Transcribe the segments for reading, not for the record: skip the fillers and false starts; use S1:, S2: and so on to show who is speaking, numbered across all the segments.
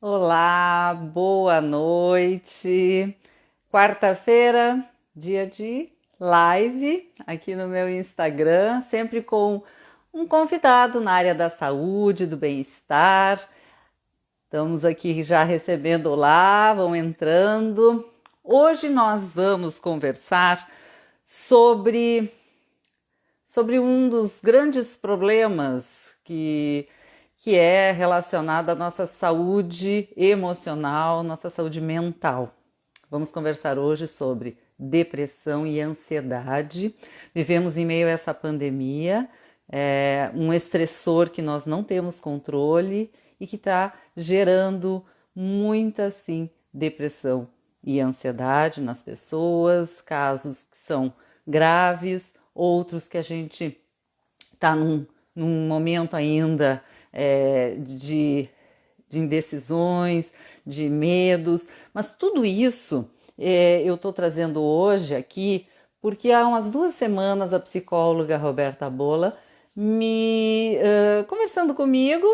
S1: Olá, boa noite. Quarta-feira, dia de live aqui no meu Instagram, sempre com um convidado na área da saúde, do bem-estar. Estamos aqui já recebendo olá, vão entrando. Hoje nós vamos conversar sobre um dos grandes problemas que é relacionado à nossa saúde emocional, nossa saúde mental. Vamos conversar hoje sobre depressão e ansiedade. Vivemos em meio a essa pandemia, um estressor que nós não temos controle e que está gerando muita, sim, depressão e ansiedade nas pessoas, casos que são graves, outros que a gente está num momento ainda de indecisões, de medos, mas tudo isso eu estou trazendo hoje aqui porque há umas 2 semanas a psicóloga Roberta Bola conversando comigo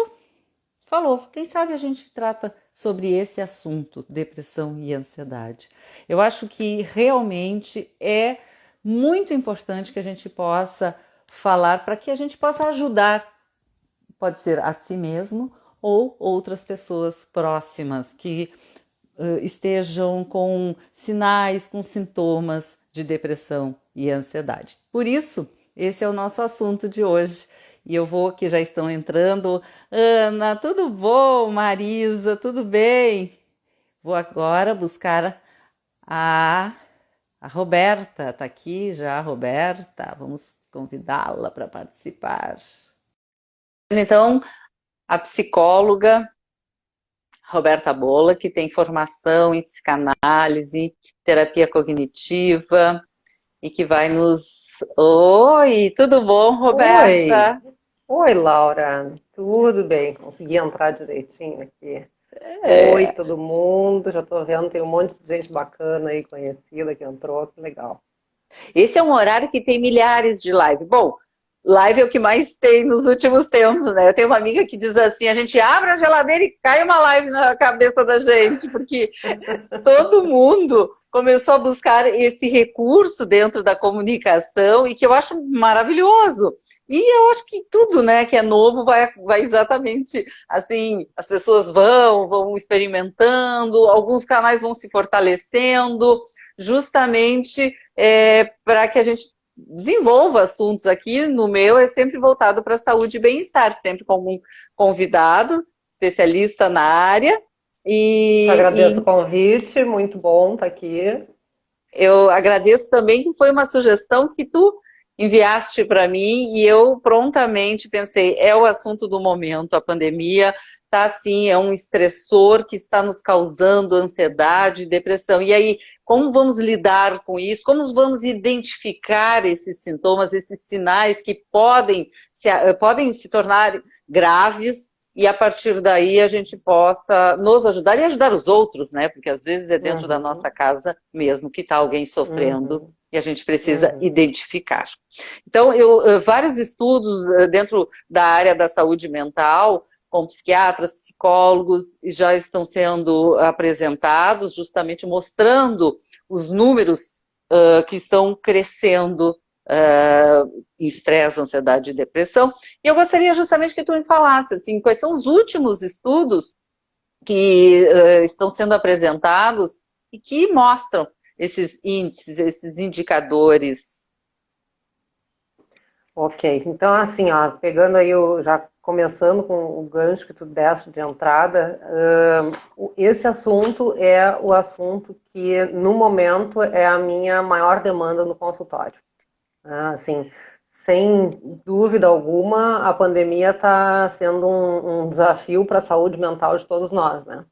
S1: falou, quem sabe a gente trata sobre esse assunto, depressão e ansiedade. Eu acho que realmente é muito importante que a gente possa falar para que a gente possa ajudar, pode ser a si mesmo ou outras pessoas próximas que estejam com sinais, com sintomas de depressão e ansiedade. Por isso, esse é o nosso assunto de hoje. E eu vou, que já estão entrando. Ana, tudo bom? Marisa, tudo bem? Vou agora buscar a, a Roberta. Tá aqui já, a Roberta. Vamos convidá-la para participar. Então, a psicóloga Roberta Bola, que tem formação em psicanálise, terapia cognitiva e que vai nos. Oi, tudo bom,
S2: Oi,
S1: Roberta?
S2: oi Laura, tudo bem? Consegui entrar direitinho aqui. Oi,
S1: É,
S2: todo mundo. Já tô vendo, tem um monte de gente bacana aí, conhecida que entrou, que legal.
S1: esse é um horário que tem milhares de live. Bom, live é o que mais tem nos últimos tempos, né? Eu tenho uma amiga que diz assim: a gente abre a geladeira e cai uma live na cabeça da gente, porque todo mundo começou a buscar esse recurso dentro da comunicação e que eu acho maravilhoso. E eu acho que tudo, né, que é novo vai exatamente assim, as pessoas vão experimentando, alguns canais vão se fortalecendo, justamente para que a gente desenvolva assuntos aqui. No meu é sempre voltado para saúde e bem-estar, sempre como um convidado, especialista na área,
S2: Te agradeço o
S1: e
S2: convite, muito bom estar aqui.
S1: eu agradeço também que foi uma sugestão que tu enviaste para mim e eu prontamente pensei, é o assunto do momento, a pandemia tá assim, é um estressor que está nos causando ansiedade, depressão. E aí, como vamos lidar com isso? Como vamos identificar esses sintomas, esses sinais que podem se tornar graves e a partir daí a gente possa nos ajudar e ajudar os outros, né? Porque às vezes é dentro da nossa
S2: Uhum,
S1: casa mesmo que está alguém sofrendo
S2: uhum,
S1: e a gente precisa
S2: uhum.
S1: identificar. Então, vários estudos dentro da área da saúde mental, com psiquiatras, psicólogos, já estão sendo apresentados, justamente mostrando os números que estão crescendo em estresse, ansiedade e depressão. E eu gostaria justamente que tu me falasse, assim, quais são os últimos estudos que estão sendo apresentados e que mostram esses índices, esses indicadores.
S2: Ok, então assim, ó, pegando aí, já começando com o gancho que tu deste de entrada, esse assunto é o assunto que no momento é a minha maior demanda no consultório. Assim, sem dúvida alguma, a pandemia está sendo um desafio para a saúde mental de todos nós, né?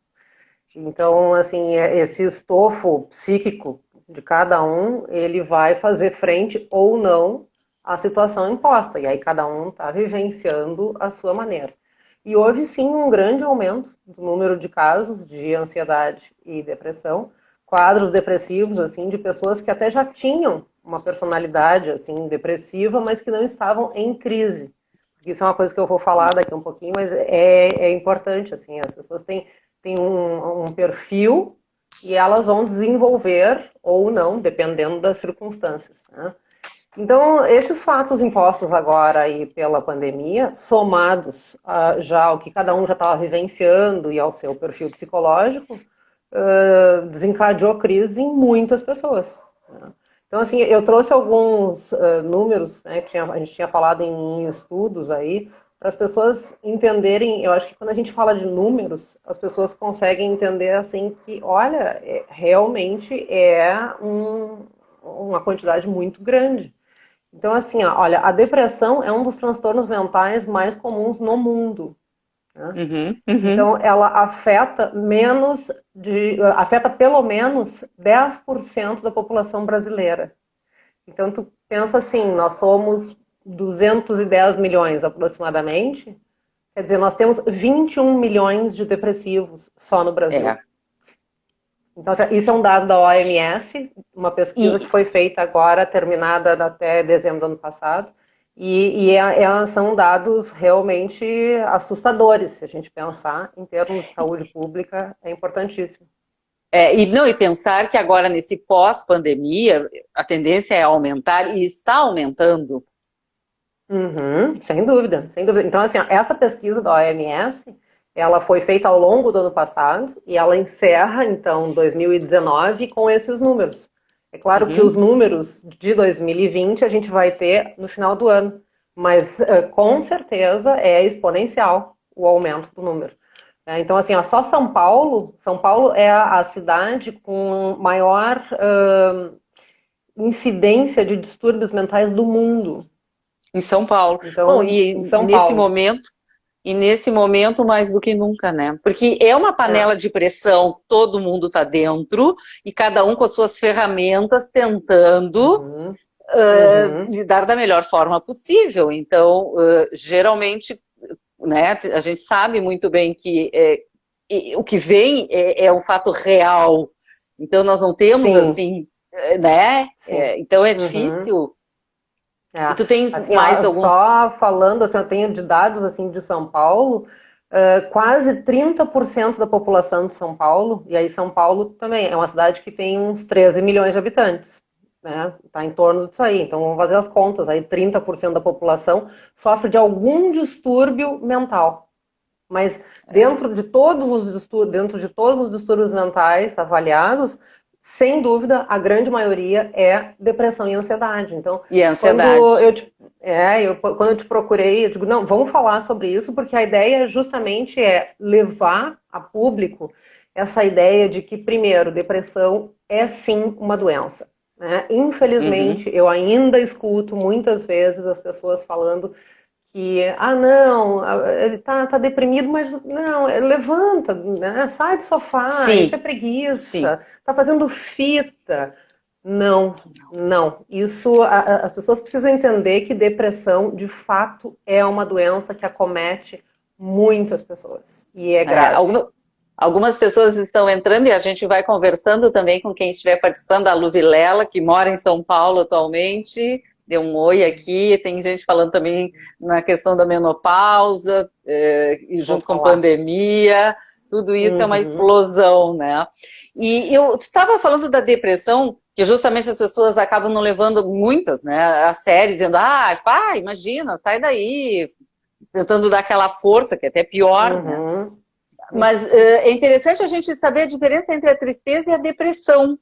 S2: Então, assim, esse estofo psíquico de cada um, ele vai fazer frente ou não à situação imposta. E aí cada um está vivenciando a sua maneira. E houve sim um grande aumento do número de casos de ansiedade e depressão, quadros depressivos assim de pessoas que até já tinham uma personalidade assim depressiva, mas que não estavam em crise. Isso é uma coisa que eu vou falar daqui um pouquinho, mas é importante assim, as pessoas têm têm um perfil e elas vão desenvolver ou não, dependendo das circunstâncias, né? Então, esses fatos impostos agora aí pela pandemia, somados já ao que cada um já estava vivenciando e ao seu perfil psicológico, desencadeou crise em muitas pessoas, né? Então, assim, eu trouxe alguns números, né, que a gente tinha falado em estudos aí, para as pessoas entenderem. Eu acho que quando a gente fala de números, as pessoas conseguem entender, assim, que, olha, realmente uma quantidade muito grande. Então, assim, ó, olha, a depressão é um dos transtornos mentais mais comuns no mundo, né?
S1: Uhum, uhum.
S2: Então, ela afeta pelo menos 10% da população brasileira. Então, tu pensa assim, nós somos 210 milhões aproximadamente, quer dizer, nós temos 21 milhões de depressivos só no Brasil.
S1: É.
S2: Então, isso é um dado da OMS, uma pesquisa que
S1: E,
S2: foi feita agora, terminada até dezembro do ano passado, são dados realmente assustadores, se a gente pensar em termos de saúde pública, é importantíssimo.
S1: e pensar que agora, nesse pós-pandemia, a tendência é aumentar e está aumentando.
S2: Uhum, sem dúvida, sem dúvida. Então, assim, ó, essa pesquisa da OMS, ela foi feita ao longo do ano passado e ela encerra, então, 2019 com esses números. É claro que os
S1: Uhum.
S2: números de 2020 a gente vai ter no final do ano, mas com certeza é exponencial o aumento do número. Então, assim, ó, só São Paulo é a cidade com maior incidência de distúrbios mentais do mundo.
S1: Em São Paulo. Bom,
S2: Então,
S1: e
S2: em São
S1: nesse
S2: Paulo.
S1: momento, mais do que nunca, né? Porque é uma
S2: É.
S1: panela de pressão, todo mundo está dentro, e cada um com as suas ferramentas tentando
S2: Uhum. Uhum.
S1: lidar da melhor forma possível. Então, geralmente, né, a gente sabe muito bem que o que vem é um fato real. Então, nós não temos
S2: Sim,
S1: assim, né?
S2: sim.
S1: Então, é
S2: Uhum.
S1: difícil. E
S2: É.
S1: tu tens
S2: Assim,
S1: mais
S2: ó,
S1: alguns.
S2: só falando, assim, eu tenho de dados assim de São Paulo, quase 30% da população de São Paulo, e aí São Paulo também é uma cidade que tem uns 13 milhões de habitantes, né? Tá em torno disso aí. Então vamos fazer as contas, aí 30% da população sofre de algum distúrbio mental. Mas dentro de todos os distúrbios mentais avaliados, sem dúvida, a grande maioria é depressão e ansiedade. Então,
S1: E a
S2: quando
S1: ansiedade.
S2: quando eu te procurei, eu digo, não, vamos falar sobre isso, porque a ideia justamente é levar a público essa ideia de que, primeiro, depressão é sim uma doença, né?
S1: Uhum.
S2: Infelizmente, eu ainda escuto muitas vezes as pessoas falando que, não, ele tá deprimido, mas não, levanta, né? Sai do sofá, isso é
S1: Sim, sim.
S2: preguiça, tá fazendo fita. Não, não. Isso, as pessoas precisam entender que depressão, de fato, é uma doença que acomete muitas pessoas e é
S1: É,
S2: grave.
S1: algumas pessoas estão entrando e a gente vai conversando também com quem estiver participando, a Lu Vilela, que mora em São Paulo atualmente, deu um oi aqui, tem gente falando também na questão da menopausa, e
S2: Vou
S1: junto com
S2: falar.
S1: pandemia, tudo isso é uma
S2: Uhum.
S1: explosão, né? E eu estava falando da depressão, que justamente as pessoas acabam não levando muitas, né, a sério, dizendo, pá, imagina, sai daí, tentando dar aquela força, que é até pior, né?
S2: Uhum.
S1: Mas é interessante a gente saber a diferença entre a tristeza e a depressão,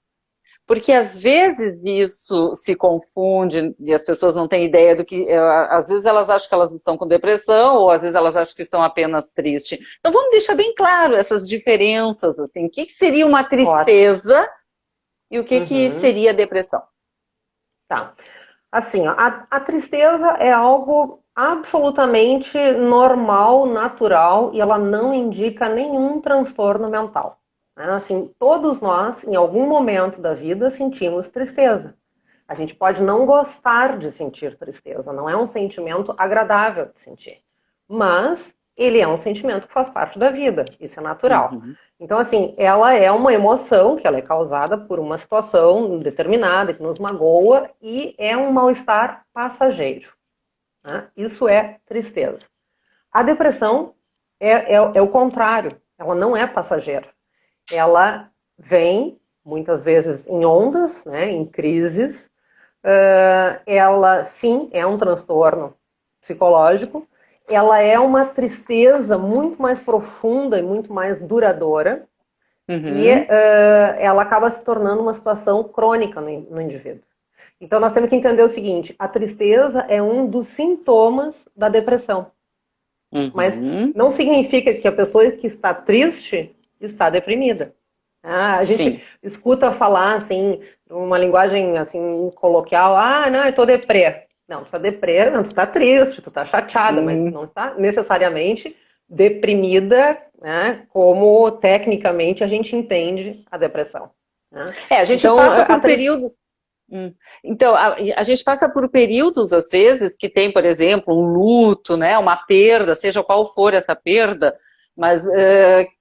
S1: porque às vezes isso se confunde e as pessoas não têm ideia do que. Às vezes elas acham que elas estão com depressão, ou às vezes elas acham que estão apenas tristes. Então vamos deixar bem claro essas diferenças, assim, o que seria uma
S2: Ótimo.
S1: tristeza e o que
S2: Uhum.
S1: seria a depressão.
S2: Tá. Assim, ó, a tristeza é algo absolutamente normal, natural, e ela não indica nenhum transtorno mental, né? Assim, todos nós, em algum momento da vida, sentimos tristeza. A gente pode não gostar de sentir tristeza, não é um sentimento agradável de sentir, mas ele é um sentimento que faz parte da vida, isso é natural.
S1: Uhum.
S2: Então, assim, ela é uma emoção que ela é causada por uma situação determinada que nos magoa e é um mal-estar passageiro, né? Isso é tristeza. A depressão é o contrário. ela não é passageira. Ela vem, muitas vezes, em ondas, né, em crises. Ela, sim, é um transtorno psicológico. Ela é uma tristeza muito mais profunda e muito mais duradoura. E ela acaba se tornando uma situação crônica no indivíduo. Então, nós temos que entender o seguinte: a tristeza é um dos sintomas da depressão. Mas não significa que a pessoa que está triste está deprimida. A gente
S1: Sim.
S2: escuta falar, assim, uma linguagem assim, coloquial: ah, não, eu estou deprê. Não, tu está deprê, não, tu está triste, tu está chateada, mas não está necessariamente deprimida, né, como tecnicamente a gente entende a depressão. Né?
S1: A gente
S2: Então,
S1: passa por períodos. Então, a gente passa por períodos, às vezes, que tem, por exemplo, um luto, né, uma perda, seja qual for essa perda, mas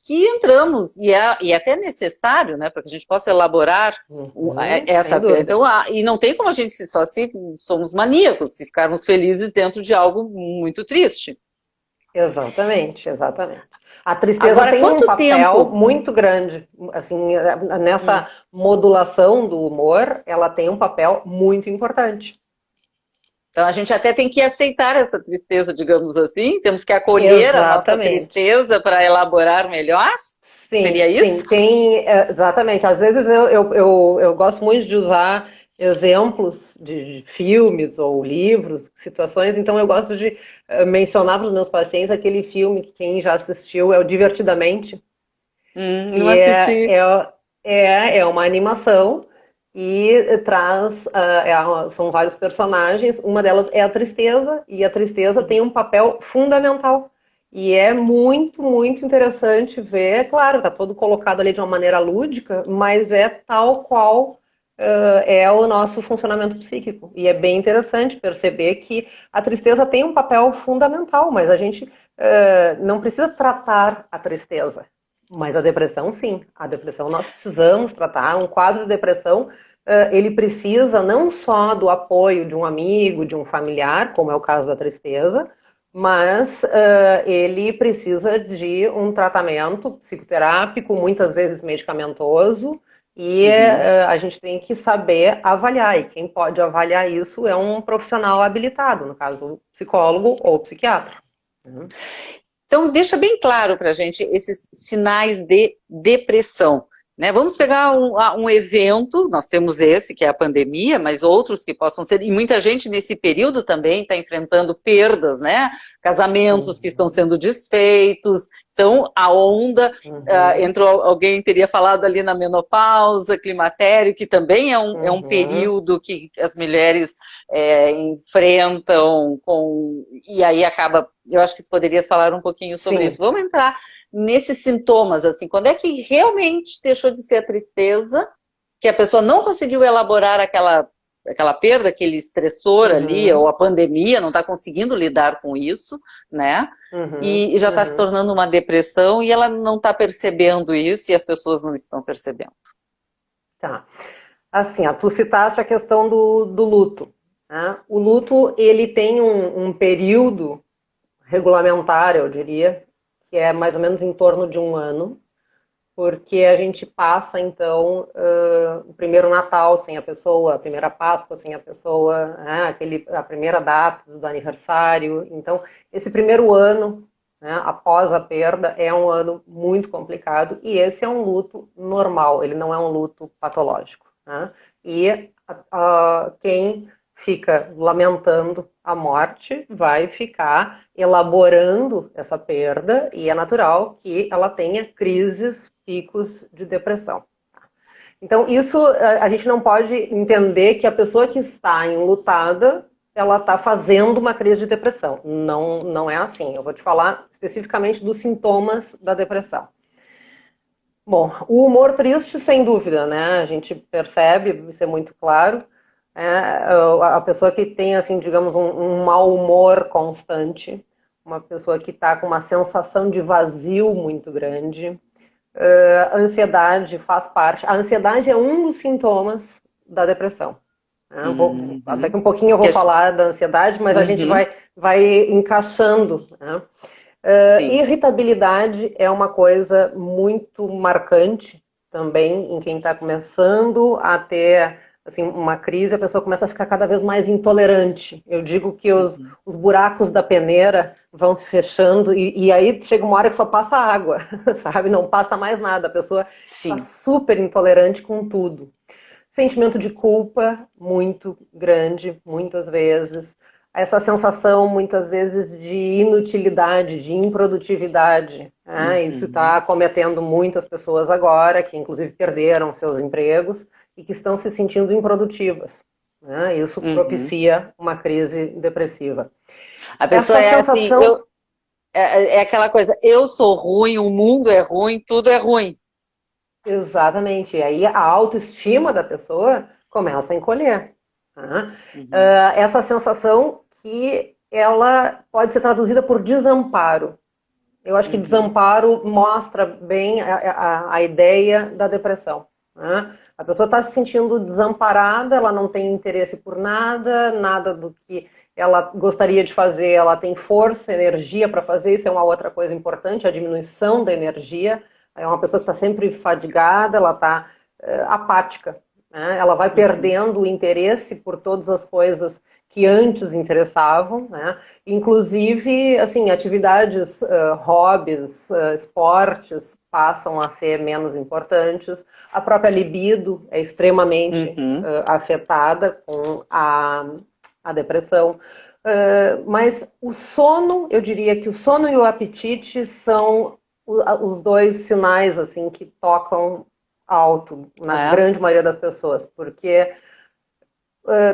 S1: que entramos, e é até necessário, né, para que a gente possa elaborar essa
S2: sem
S1: perda.
S2: dúvida.
S1: Então, e não tem como a gente só se somos maníacos, se ficarmos felizes dentro de algo muito triste.
S2: Exatamente, exatamente. A tristeza
S1: Agora,
S2: tem um
S1: quanto
S2: papel
S1: tempo?
S2: muito grande, assim, nessa modulação do humor, ela tem um papel muito importante.
S1: Então, a gente até tem que aceitar essa tristeza, digamos assim, temos que acolher a nossa
S2: Exatamente.
S1: tristeza para elaborar melhor?
S2: Sim,
S1: Seria isso?
S2: sim, tem, exatamente. Às vezes eu gosto muito de usar exemplos de filmes ou livros, situações, então eu gosto de mencionar para os meus pacientes aquele filme que quem já assistiu é o Divertidamente,
S1: Não
S2: que
S1: assisti.
S2: é uma animação e traz, são vários personagens, uma delas é a tristeza, e a tristeza tem um papel fundamental. E é muito, muito interessante ver, claro, está todo colocado ali de uma maneira lúdica, mas é tal qual é o nosso funcionamento psíquico. E é bem interessante perceber que a tristeza tem um papel fundamental, mas a gente não precisa tratar a tristeza. Mas a depressão, sim. A depressão nós precisamos tratar. Um quadro de depressão, ele precisa não só do apoio de um amigo, de um familiar, como é o caso da tristeza, mas ele precisa de um tratamento psicoterápico, muitas vezes medicamentoso, e a gente tem que saber avaliar. E quem pode avaliar isso é um profissional habilitado, no caso, psicólogo ou psiquiatra.
S1: Então, deixa bem claro para a gente esses sinais de depressão. Né? Vamos pegar um evento, nós temos esse, que é a pandemia, mas outros que possam ser, e muita gente nesse período também está enfrentando perdas, né? Casamentos que estão sendo desfeitos, então a onda, entrou, alguém teria falado ali na menopausa, climatério, que também é um período que as mulheres enfrentam, e aí acaba, eu acho que poderias falar um pouquinho sobre isso. Vamos entrar nesses sintomas, assim, quando é que realmente deixou de ser a tristeza, que a pessoa não conseguiu elaborar aquela perda, aquele estressor ali, ou a pandemia, não está conseguindo lidar com isso, né? E já está se tornando uma depressão e ela não está percebendo isso e as pessoas não estão percebendo.
S2: Tá. Assim, tu citaste a questão do luto. Né? O luto, ele tem um período regulamentar, eu diria, que é mais ou menos em torno de um ano, porque a gente passa, então, o primeiro Natal sem a pessoa, a primeira Páscoa sem a pessoa, né? A primeira data do aniversário. Então, esse primeiro ano, né, após a perda, é um ano muito complicado, e esse é um luto normal, ele não é um luto patológico. Né? E quem fica lamentando a morte vai ficar elaborando essa perda, e é natural que ela tenha crises, picos de depressão. Então, isso a gente não pode entender que a pessoa que está enlutada, ela está fazendo uma crise de depressão. Não, não é assim. Eu vou te falar especificamente dos sintomas da depressão. Bom, o humor triste, sem dúvida, né? A gente percebe, isso é muito claro. A pessoa que tem, assim, digamos, um mau humor constante, uma pessoa que está com uma sensação de vazio muito grande. A ansiedade faz parte. A ansiedade é um dos sintomas da depressão. Daqui um pouquinho eu vou falar da ansiedade, mas a gente vai encaixando. Né?
S1: Sim.
S2: Irritabilidade é uma coisa muito marcante também em quem está começando a ter assim, uma crise, a pessoa começa a ficar cada vez mais intolerante. Eu digo que
S1: Uhum.
S2: os buracos da peneira vão se fechando e aí chega uma hora que só passa água, sabe? Não passa mais nada. A pessoa está
S1: Sim.
S2: super intolerante com tudo. Sentimento de culpa muito grande, muitas vezes. Essa sensação, muitas vezes, de inutilidade, de improdutividade. Né? Isso está
S1: Uhum.
S2: acometendo muitas pessoas agora, que inclusive perderam seus empregos e que estão se sentindo improdutivas. Né? Isso
S1: Uhum.
S2: propicia uma crise depressiva.
S1: A pessoa
S2: Essa
S1: é assim,
S2: sensação,
S1: é aquela coisa, eu sou ruim, o mundo é ruim, tudo é ruim.
S2: exatamente, e aí a autoestima da pessoa começa a encolher. Tá?
S1: Uhum.
S2: Essa sensação que ela pode ser traduzida por desamparo. Eu acho que
S1: Uhum.
S2: desamparo mostra bem a ideia da depressão. Né? A pessoa está se sentindo desamparada, ela não tem interesse por nada, nada do que ela gostaria de fazer, ela tem força, energia para fazer, isso é uma outra coisa importante, a diminuição da energia. É uma pessoa que está sempre fadigada, ela está apática. Né? Ela vai
S1: Uhum.
S2: perdendo o interesse por todas as coisas que antes interessavam, né? Inclusive, assim, atividades, hobbies, esportes passam a ser menos importantes. A própria libido é extremamente
S1: Uhum.
S2: afetada com a depressão. Mas o sono, eu diria que o sono e o apetite são os dois sinais assim que tocam alto na
S1: É.
S2: grande maioria das pessoas, porque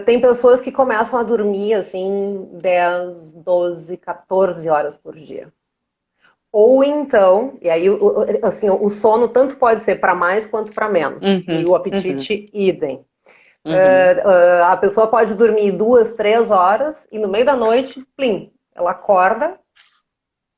S2: tem pessoas que começam a dormir assim 10, 12, 14 horas por dia. Ou então, e aí assim, o sono tanto pode ser para mais quanto para menos.
S1: Uhum.
S2: E o
S1: Uhum.
S2: apetite, idem.
S1: Uhum.
S2: A pessoa pode dormir 2, 3 horas e no meio da noite, plim, ela acorda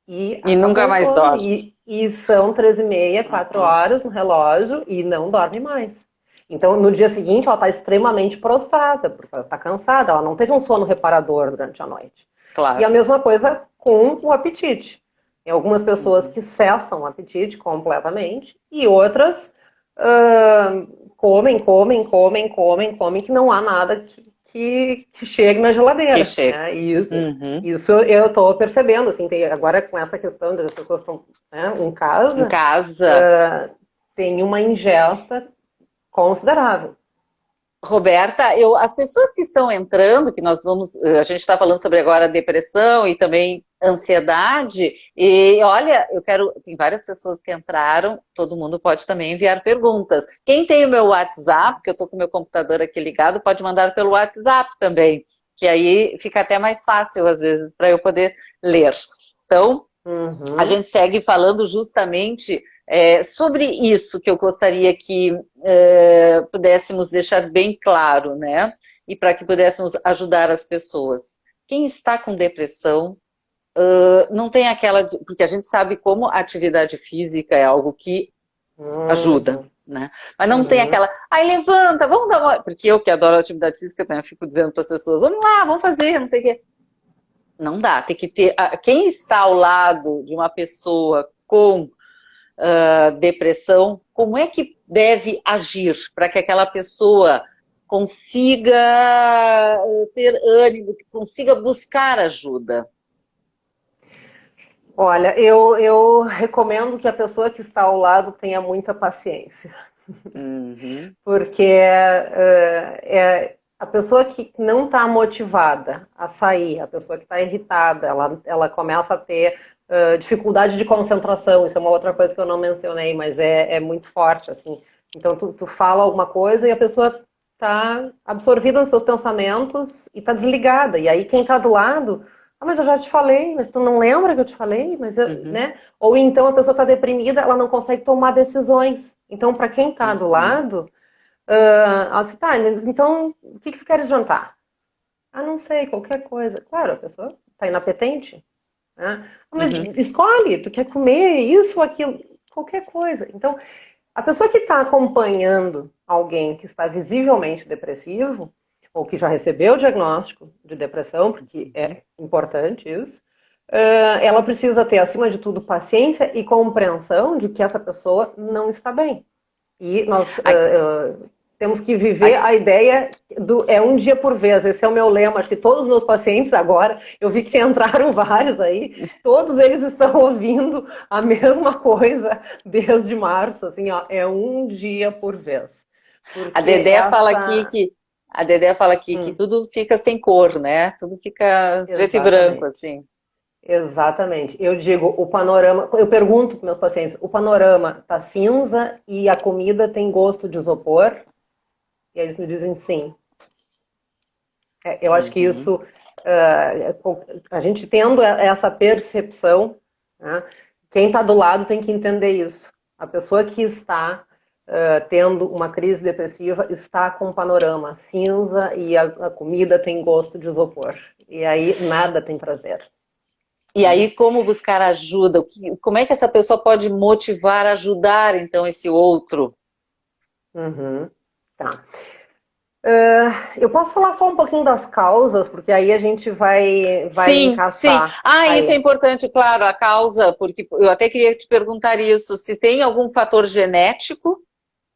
S2: e
S1: E nunca
S2: acabou o
S1: mais
S2: sono.
S1: dorme.
S2: E são 3h30, 4 horas no relógio e não dorme mais. Então, no dia seguinte, ela está extremamente prostrada, porque ela está cansada, ela não teve um sono reparador durante a noite. E a
S1: Claro.
S2: mesma coisa com o apetite. Tem algumas pessoas
S1: Uhum.
S2: que cessam o apetite completamente e outras comem, que não há nada que chegue na
S1: Que
S2: geladeira.
S1: chega.
S2: Né? E
S1: Uhum.
S2: isso eu estou percebendo, assim, agora com essa questão das pessoas estão, né, em
S1: Em
S2: casa,
S1: casa.
S2: tem uma ingesta considerável.
S1: Roberta, as pessoas que estão entrando, que nós vamos, a gente está falando sobre agora depressão e também ansiedade, e olha, tem várias pessoas que entraram, todo mundo pode também enviar perguntas. Quem tem o meu WhatsApp, que eu estou com o meu computador aqui ligado, pode mandar pelo WhatsApp também, que aí fica até mais fácil, às vezes, para eu poder ler. Então, a
S2: Uhum.
S1: gente segue falando justamente sobre isso que eu gostaria que pudéssemos deixar bem claro, né? E para que pudéssemos ajudar as pessoas. Quem está com depressão não tem aquela. Porque a gente sabe como a atividade física é algo que ajuda,
S2: Uhum.
S1: né? Mas não tem
S2: Uhum.
S1: aquela. Ai, levanta, vamos dar uma. Porque eu que adoro atividade física, né, eu fico dizendo para as pessoas: vamos lá, vamos fazer, não sei o quê. Não dá, tem que ter. Quem está ao lado de uma pessoa com depressão, como é que deve agir para que aquela pessoa consiga ter ânimo, consiga buscar ajuda?
S2: Olha, eu recomendo que a pessoa que está ao lado tenha muita paciência,
S1: Uhum,
S2: porque a pessoa que não está motivada a sair, a pessoa que está irritada, ela começa a ter dificuldade de concentração. Isso é uma outra coisa que eu não mencionei, mas é muito forte, assim. Então, tu fala alguma coisa e a pessoa está absorvida nos seus pensamentos e está desligada. E aí, quem está do lado, mas eu já te falei, mas tu não lembra que eu te falei?
S1: uhum,
S2: Né? Ou então a pessoa está deprimida, ela não consegue tomar decisões. Então, para quem está do
S1: uhum,
S2: lado, ela disse, tá, mas então, o que tu queres jantar? Ah, não sei, qualquer coisa. Claro, a pessoa está inapetente. Né? Mas
S1: uhum,
S2: escolhe, tu quer comer isso ou aquilo, qualquer coisa. Então, a pessoa que está acompanhando alguém que está visivelmente depressivo, ou que já recebeu o diagnóstico de depressão, porque
S1: uhum,
S2: é importante isso, ela precisa ter, acima de tudo, paciência e compreensão de que essa pessoa não está bem. E nós temos que viver a ideia do é um dia por vez. Esse é o meu lema. Acho que todos os meus pacientes agora, eu vi que entraram vários aí, todos eles estão ouvindo a mesma coisa desde março. Assim, ó, é um dia por vez.
S3: A Dedé fala aqui que tudo fica sem cor, né? Tudo fica preto e branco, assim.
S2: Exatamente. Eu digo, o panorama, eu pergunto para meus pacientes, o panorama está cinza e a comida tem gosto de isopor? E eles me dizem sim. Eu acho que isso, a gente tendo essa percepção, né, quem está do lado tem que entender isso. A pessoa que está tendo uma crise depressiva está com um panorama cinza e a comida tem gosto de isopor. E aí nada tem prazer.
S3: E aí, como buscar ajuda? Como é que essa pessoa pode motivar, ajudar, então, esse outro?
S2: Tá. Eu posso falar só um pouquinho das causas, porque aí a gente vai encaixar.
S3: Sim. Isso é importante, claro, a causa, porque eu até queria te perguntar isso, se tem algum fator genético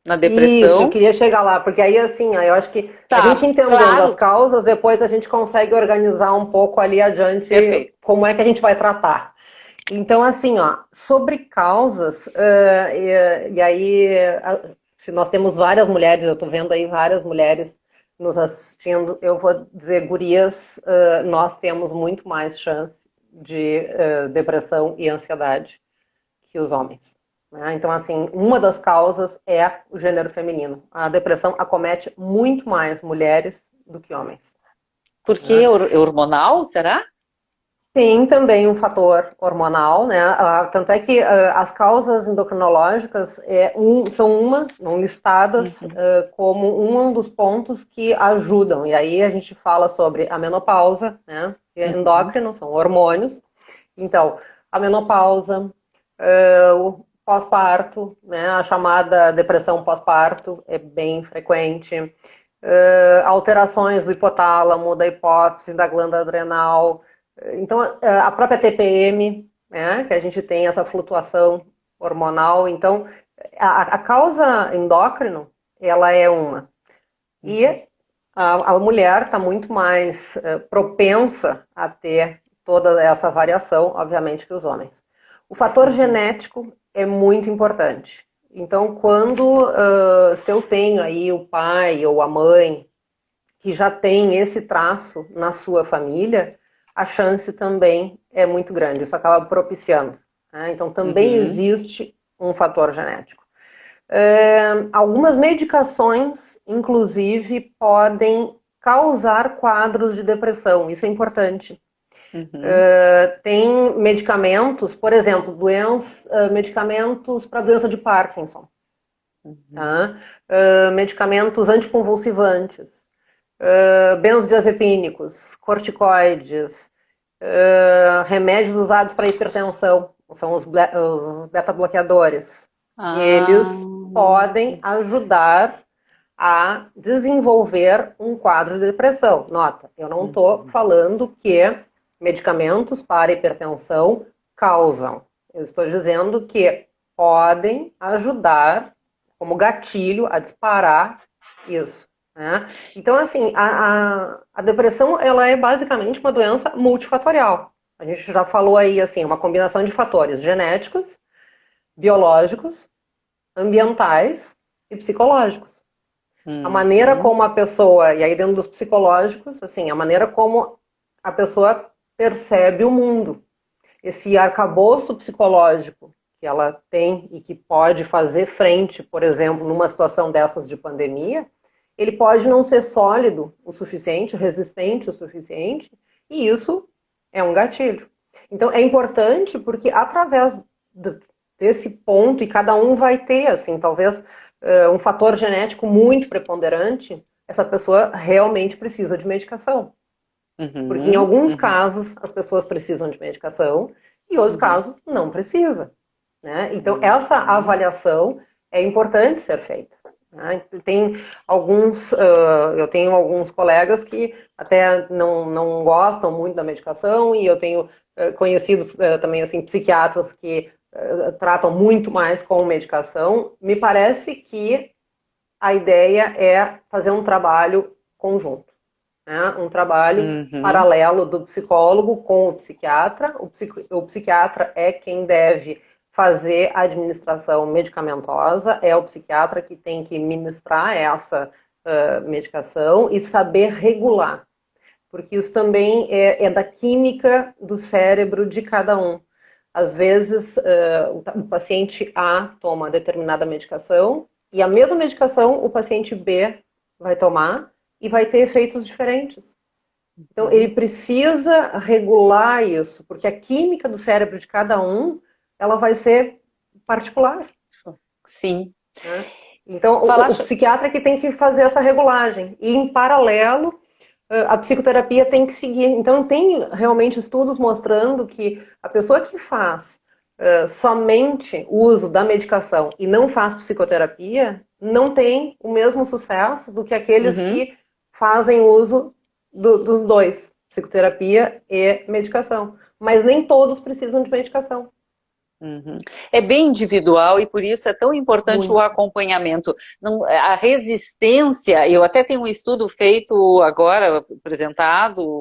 S3: na depressão.
S2: Isso, eu queria chegar lá, porque aí assim, eu acho que a gente entendendo as causas, depois a gente consegue organizar um pouco ali adiante como é que a gente vai tratar. Então, assim, ó, sobre causas, e aí, se nós temos várias mulheres, eu tô vendo aí várias mulheres nos assistindo, eu vou dizer, gurias, nós temos muito mais chance de depressão e ansiedade que os homens. Então, assim, uma das causas é o gênero feminino. A depressão acomete muito mais mulheres do que homens.
S3: Por que? É hormonal, será?
S2: Tem também um fator hormonal, né? Tanto é que as causas endocrinológicas são listadas como um dos pontos que ajudam. E aí a gente fala sobre a menopausa, né? Endócrino, são hormônios. Então, a menopausa, o pós-parto, né, a chamada depressão pós-parto é bem frequente, alterações do hipotálamo, da hipófise, da glândula adrenal, então a própria TPM, né, que a gente tem essa flutuação hormonal, então a causa endócrino, ela é uma. E a mulher está muito mais propensa a ter toda essa variação, obviamente, que os homens. O fator genético é muito importante. Então, se eu tenho aí o pai ou a mãe que já tem esse traço na sua família, a chance também é muito grande. Isso acaba propiciando. Né? Então, também existe um fator genético. Algumas medicações, inclusive, podem causar quadros de depressão. Isso é importante. Tem medicamentos, por exemplo, medicamentos para doença de Parkinson, tá? Medicamentos anticonvulsivantes, benzodiazepínicos, corticoides, remédios usados para hipertensão, são os beta-bloqueadores. Eles podem ajudar a desenvolver um quadro de depressão. Nota, eu não estou falando que medicamentos para hipertensão causam. Eu estou dizendo que podem ajudar como gatilho a disparar isso. Né? Então, assim, a depressão ela é basicamente uma doença multifatorial. A gente já falou aí, assim, uma combinação de fatores genéticos, biológicos, ambientais e psicológicos. A maneira como a pessoa, e aí dentro dos psicológicos, assim, a maneira como a pessoa percebe o mundo. Esse arcabouço psicológico que ela tem e que pode fazer frente, por exemplo, numa situação dessas de pandemia, ele pode não ser sólido o suficiente, resistente o suficiente, e isso é um gatilho. Então, é importante porque através desse ponto, e cada um vai ter, assim, talvez um fator genético muito preponderante, essa pessoa realmente precisa de medicação. Porque em alguns casos as pessoas precisam de medicação e outros casos não precisa. Né? Então essa avaliação é importante ser feita. né? Tem eu tenho alguns colegas que até não gostam muito da medicação, e eu tenho conhecidos também assim, psiquiatras que tratam muito mais com medicação. Me parece que a ideia é fazer um trabalho conjunto, né? Um trabalho paralelo do psicólogo com o psiquiatra. O psiquiatra é quem deve fazer a administração medicamentosa, é o psiquiatra que tem que ministrar essa medicação e saber regular, porque isso também é da química do cérebro de cada um. Às vezes, o paciente A toma determinada medicação, e a mesma medicação o paciente B vai tomar e vai ter efeitos diferentes. Então, ele precisa regular isso, porque a química do cérebro de cada um, ela vai ser particular.
S3: Sim.
S2: Né? Então, o psiquiatra que tem que fazer essa regulagem. E, em paralelo, a psicoterapia tem que seguir. Então, tem realmente estudos mostrando que a pessoa que faz somente uso da medicação e não faz psicoterapia não tem o mesmo sucesso do que aqueles que fazem uso dos dois, psicoterapia e medicação. Mas nem todos precisam de medicação.
S3: É bem individual e por isso é tão importante o acompanhamento. A resistência, eu até tenho um estudo feito agora, apresentado,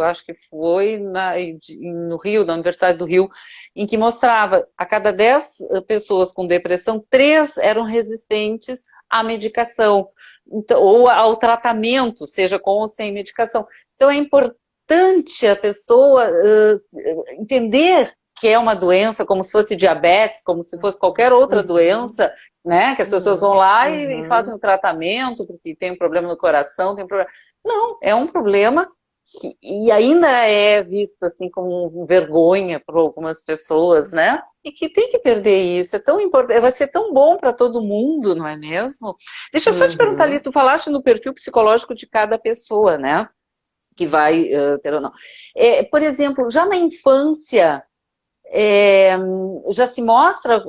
S3: acho que foi no Rio, na Universidade do Rio, em que mostrava a cada 10 pessoas com depressão, 3 eram resistentes à medicação, então, ou ao tratamento, seja com ou sem medicação. Então é importante a pessoa entender que é uma doença, como se fosse diabetes, como se fosse qualquer outra doença, né? Que as pessoas vão lá e fazem o tratamento, porque tem um problema no coração, tem um problema... Não, é um problema e ainda é visto assim como vergonha por algumas pessoas, né? E que tem que perder isso, é tão importante, vai ser tão bom para todo mundo, não é mesmo? Deixa eu só te perguntar ali, tu falaste no perfil psicológico de cada pessoa, né? Que vai ter ou não. Por exemplo, já na infância, já se mostra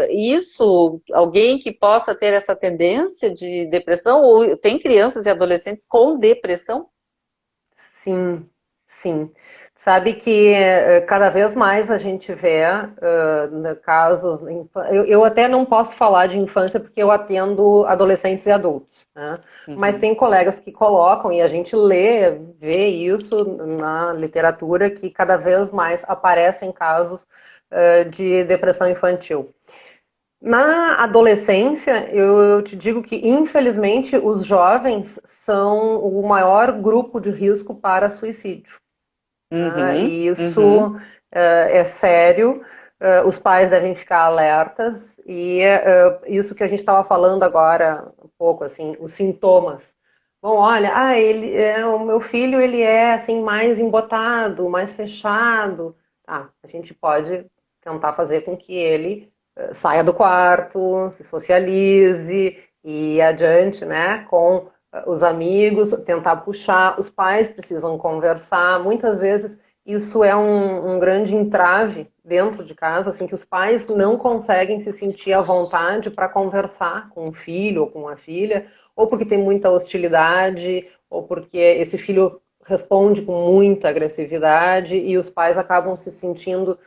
S3: isso, alguém que possa ter essa tendência de depressão, ou tem crianças e adolescentes com depressão?
S2: Sim, sim. Sabe que cada vez mais a gente vê casos. Eu até não posso falar de infância porque eu atendo adolescentes e adultos, né? Mas tem colegas que colocam, e a gente vê isso na literatura, que cada vez mais aparecem casos de depressão infantil. Na adolescência, eu te digo que, infelizmente, os jovens são o maior grupo de risco para suicídio. E isso é sério, os pais devem ficar alertas, e isso que a gente estava falando agora, um pouco, assim, os sintomas. Bom, olha, o meu filho, ele é assim, mais embotado, mais fechado. Tá, a gente pode tentar fazer com que ele saia do quarto, se socialize e adiante, né, com os amigos, tentar puxar. Os pais precisam conversar. Muitas vezes isso é um grande entrave dentro de casa, assim, que os pais não conseguem se sentir à vontade para conversar com o filho ou com a filha, ou porque tem muita hostilidade, ou porque esse filho responde com muita agressividade e os pais acabam se sentindo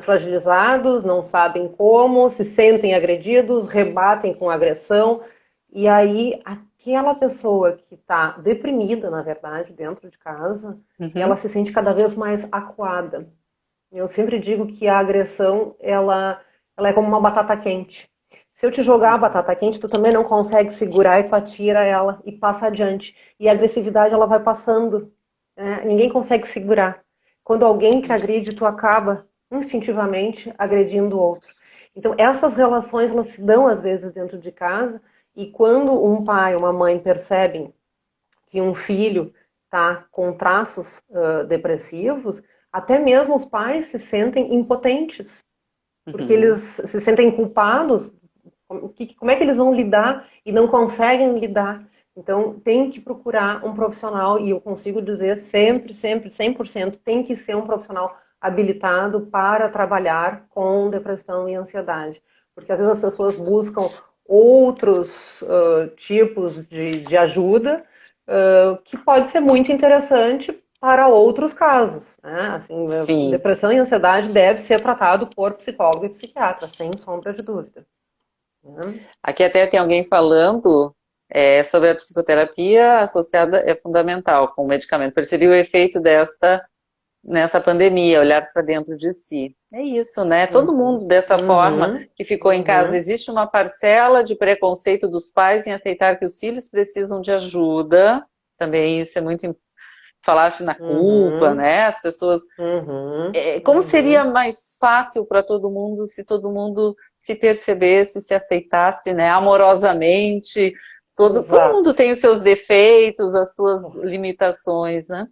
S2: fragilizados, não sabem como, se sentem agredidos, rebatem com agressão, e aí aquela pessoa que está deprimida, na verdade, dentro de casa, ela se sente cada vez mais acuada. Eu sempre digo que a agressão, ela é como uma batata quente. Se eu te jogar a batata quente, tu também não consegue segurar e tu atira ela e passa adiante. E a agressividade, ela vai passando. Ninguém consegue segurar. Quando alguém te agride, tu acaba instintivamente agredindo o outro. Então, essas relações, elas se dão às vezes dentro de casa, e quando um pai, uma mãe percebem que um filho está com traços depressivos, até mesmo os pais se sentem impotentes, porque eles se sentem culpados. Como é que eles vão lidar e não conseguem lidar? Então, tem que procurar um profissional, e eu consigo dizer sempre, 100%, tem que ser um profissional habilitado para trabalhar com depressão e ansiedade. Porque às vezes as pessoas buscam outros tipos de ajuda que pode ser muito interessante para outros casos, né? Assim,
S3: Sim.
S2: depressão e ansiedade deve ser tratado por psicólogo e psiquiatra, sem sombra de dúvida. Né?
S3: Aqui até tem alguém falando sobre a psicoterapia associada é fundamental com o medicamento. Percebi o efeito nessa pandemia, olhar para dentro de si. É isso, né? Todo mundo dessa forma que ficou em casa. Existe uma parcela de preconceito dos pais em aceitar que os filhos precisam de ajuda. Também isso é muito... Falaste na culpa, né? As pessoas... Como seria mais fácil para todo mundo se todo mundo se percebesse, se aceitasse, né? Amorosamente. Todo mundo tem os seus defeitos, as suas limitações, né?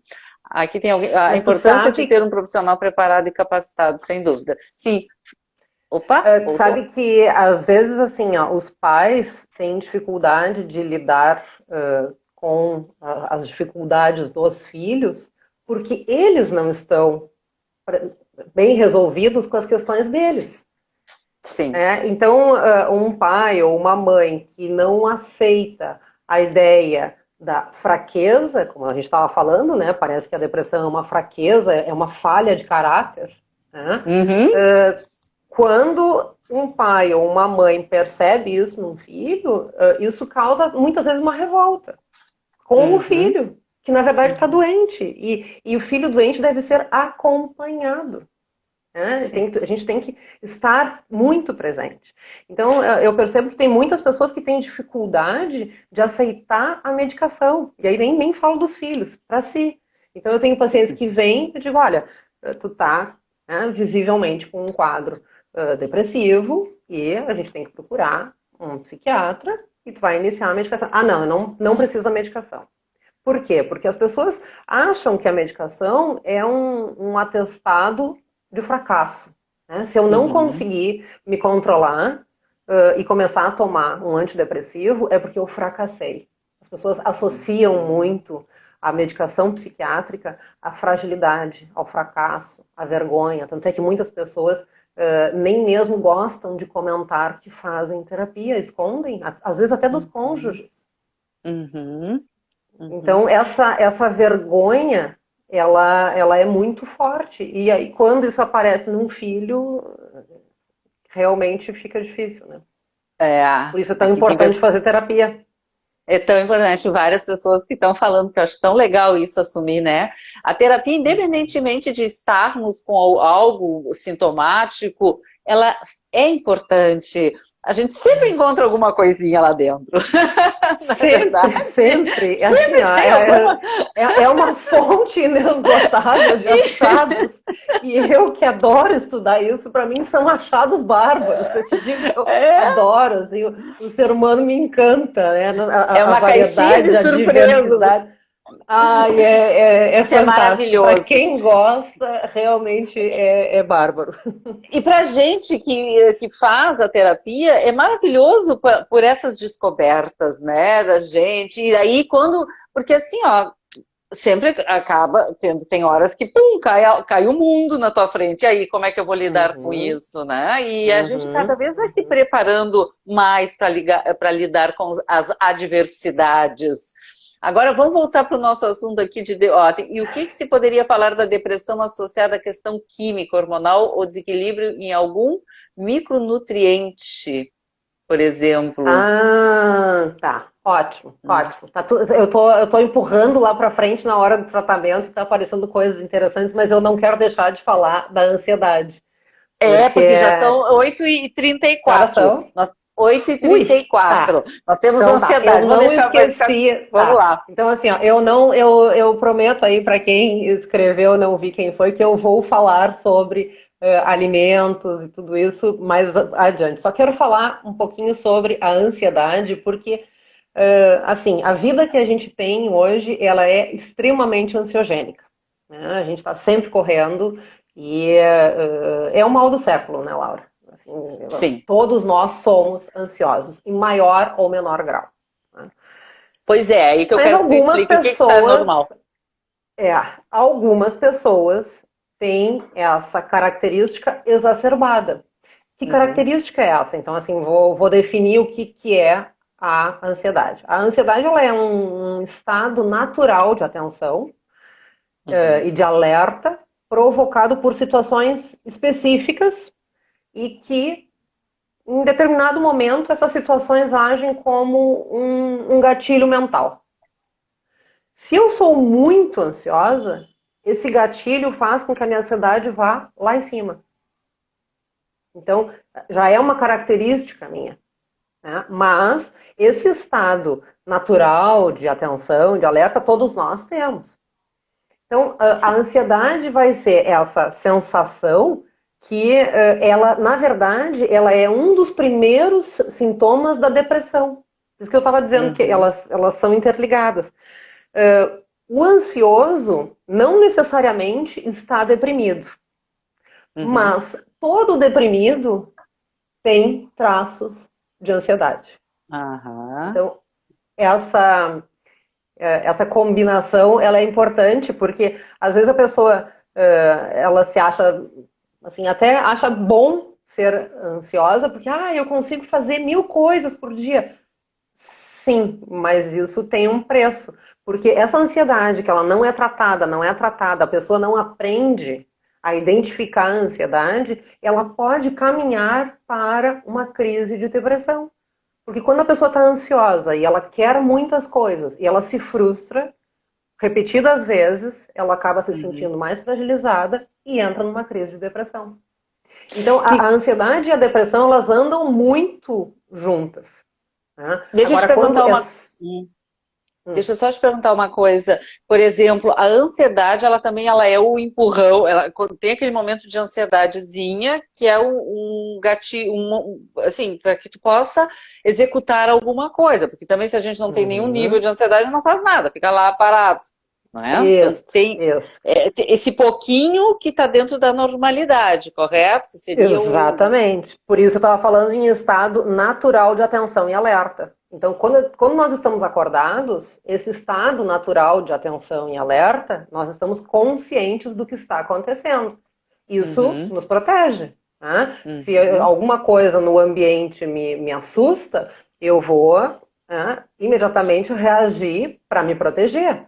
S3: Aqui tem alguém, a importância de ter um profissional preparado e capacitado, sem dúvida. Sim. Opa!
S2: Sabe que, às vezes, assim, os pais têm dificuldade de lidar com as dificuldades dos filhos porque eles não estão bem resolvidos com as questões deles.
S3: Sim.
S2: Então, um pai ou uma mãe que não aceita a ideia da fraqueza, como a gente estava falando, né? Parece que a depressão é uma fraqueza, é uma falha de caráter. Né? Quando um pai ou uma mãe percebe isso num filho, isso causa muitas vezes uma revolta com o filho, que na verdade está doente. E o filho doente deve ser acompanhado. A gente tem que estar muito presente. Então, eu percebo que tem muitas pessoas que têm dificuldade de aceitar a medicação. E aí nem falo dos filhos, para si. Então, eu tenho pacientes que vêm e digo, olha, tu tá visivelmente com um quadro depressivo e a gente tem que procurar um psiquiatra e tu vai iniciar a medicação. Ah, não, eu não preciso da medicação. Por quê? Porque as pessoas acham que a medicação é um atestado de fracasso. Né? Se eu não conseguir me controlar e começar a tomar um antidepressivo, é porque eu fracassei. As pessoas associam muito a medicação psiquiátrica à fragilidade, ao fracasso, à vergonha. Tanto é que muitas pessoas nem mesmo gostam de comentar que fazem terapia, escondem, às vezes até dos cônjuges. Então, essa vergonha ela é muito forte. E aí, quando isso aparece num filho, realmente fica difícil, né? Por isso é tão importante fazer terapia.
S3: É tão importante, várias pessoas que estão falando, que eu acho tão legal isso assumir, né? A terapia, independentemente de estarmos com algo sintomático, ela é importante. A gente sempre encontra alguma coisinha lá dentro.
S2: Sempre. É uma fonte inesgotável de achados. E eu que adoro estudar isso, para mim são achados bárbaros. Eu te digo, eu adoro. Assim, o ser humano me encanta. Né?
S3: É uma caixinha de surpresas.
S2: É fantástico.
S3: Maravilhoso.
S2: Para quem gosta, realmente é bárbaro.
S3: E para gente que faz a terapia, é maravilhoso por essas descobertas, né, da gente. E aí porque assim, sempre acaba tem horas que, pum, cai o mundo na tua frente. E aí, como é que eu vou lidar com isso, né? E a gente cada vez vai se preparando mais para lidar com as adversidades. Agora, vamos voltar para o nosso assunto aqui e o que se poderia falar da depressão associada à questão química, hormonal ou desequilíbrio em algum micronutriente, por exemplo?
S2: Tá. Ótimo. Eu tô empurrando lá para frente na hora do tratamento, está aparecendo coisas interessantes, mas eu não quero deixar de falar da ansiedade.
S3: Porque já são 8h34. 8h34. Tá. Nós temos
S2: então,
S3: ansiedade.
S2: Eu não esqueci.
S3: Vamos lá.
S2: Então, assim, eu prometo aí para quem escreveu, não vi quem foi, que eu vou falar sobre alimentos e tudo isso mais adiante. Só quero falar um pouquinho sobre a ansiedade, porque assim, a vida que a gente tem hoje, ela é extremamente ansiogênica. Né? A gente está sempre correndo e é o mal do século, né, Laura? Assim,
S3: sim.
S2: Todos nós somos ansiosos, em maior ou menor grau. Né?
S3: Pois é, aí que eu quero que tu explique o que está normal.
S2: Algumas pessoas têm essa característica exacerbada. Que característica é essa? Então, assim, vou definir o que é a ansiedade. A ansiedade ela é um estado natural de atenção e de alerta provocado por situações específicas e que, em determinado momento, essas situações agem como um gatilho mental. Se eu sou muito ansiosa, esse gatilho faz com que a minha ansiedade vá lá em cima. Então, já é uma característica minha. Né? Mas esse estado natural de atenção, de alerta, todos nós temos. Então, a ansiedade vai ser essa sensação que ela, na verdade, ela é um dos primeiros sintomas da depressão. Por isso que eu estava dizendo que elas são interligadas. O ansioso não necessariamente está deprimido, mas todo deprimido tem traços de ansiedade. Então, essa combinação ela é importante porque às vezes a pessoa ela se acha assim, até acha bom ser ansiosa porque eu consigo fazer 1000 coisas por dia. Sim, mas isso tem um preço, porque essa ansiedade que ela não é tratada, a pessoa não aprende a identificar a ansiedade, ela pode caminhar para uma crise de depressão. Porque quando a pessoa está ansiosa e ela quer muitas coisas e ela se frustra, repetidas vezes, ela acaba se sentindo mais fragilizada e entra numa crise de depressão. Então, a ansiedade e a depressão, elas andam muito juntas. Né?
S3: Deixa eu te perguntar Deixa eu só te perguntar uma coisa. Por exemplo, a ansiedade, ela também é o empurrão. Tem aquele momento de ansiedadezinha que é um gatilho, assim, para que tu possa executar alguma coisa. Porque também se a gente não tem nenhum nível de ansiedade, não faz nada, fica lá parado. Não é?
S2: Isso,
S3: então, tem esse pouquinho que está dentro da normalidade, correto? Que seria
S2: Exatamente. Por isso eu estava falando em estado natural de atenção e alerta. Então, quando nós estamos acordados, esse estado natural de atenção e alerta, nós estamos conscientes do que está acontecendo. Isso nos protege. Né? Se alguma coisa no ambiente me assusta, eu vou imediatamente reagir para me proteger.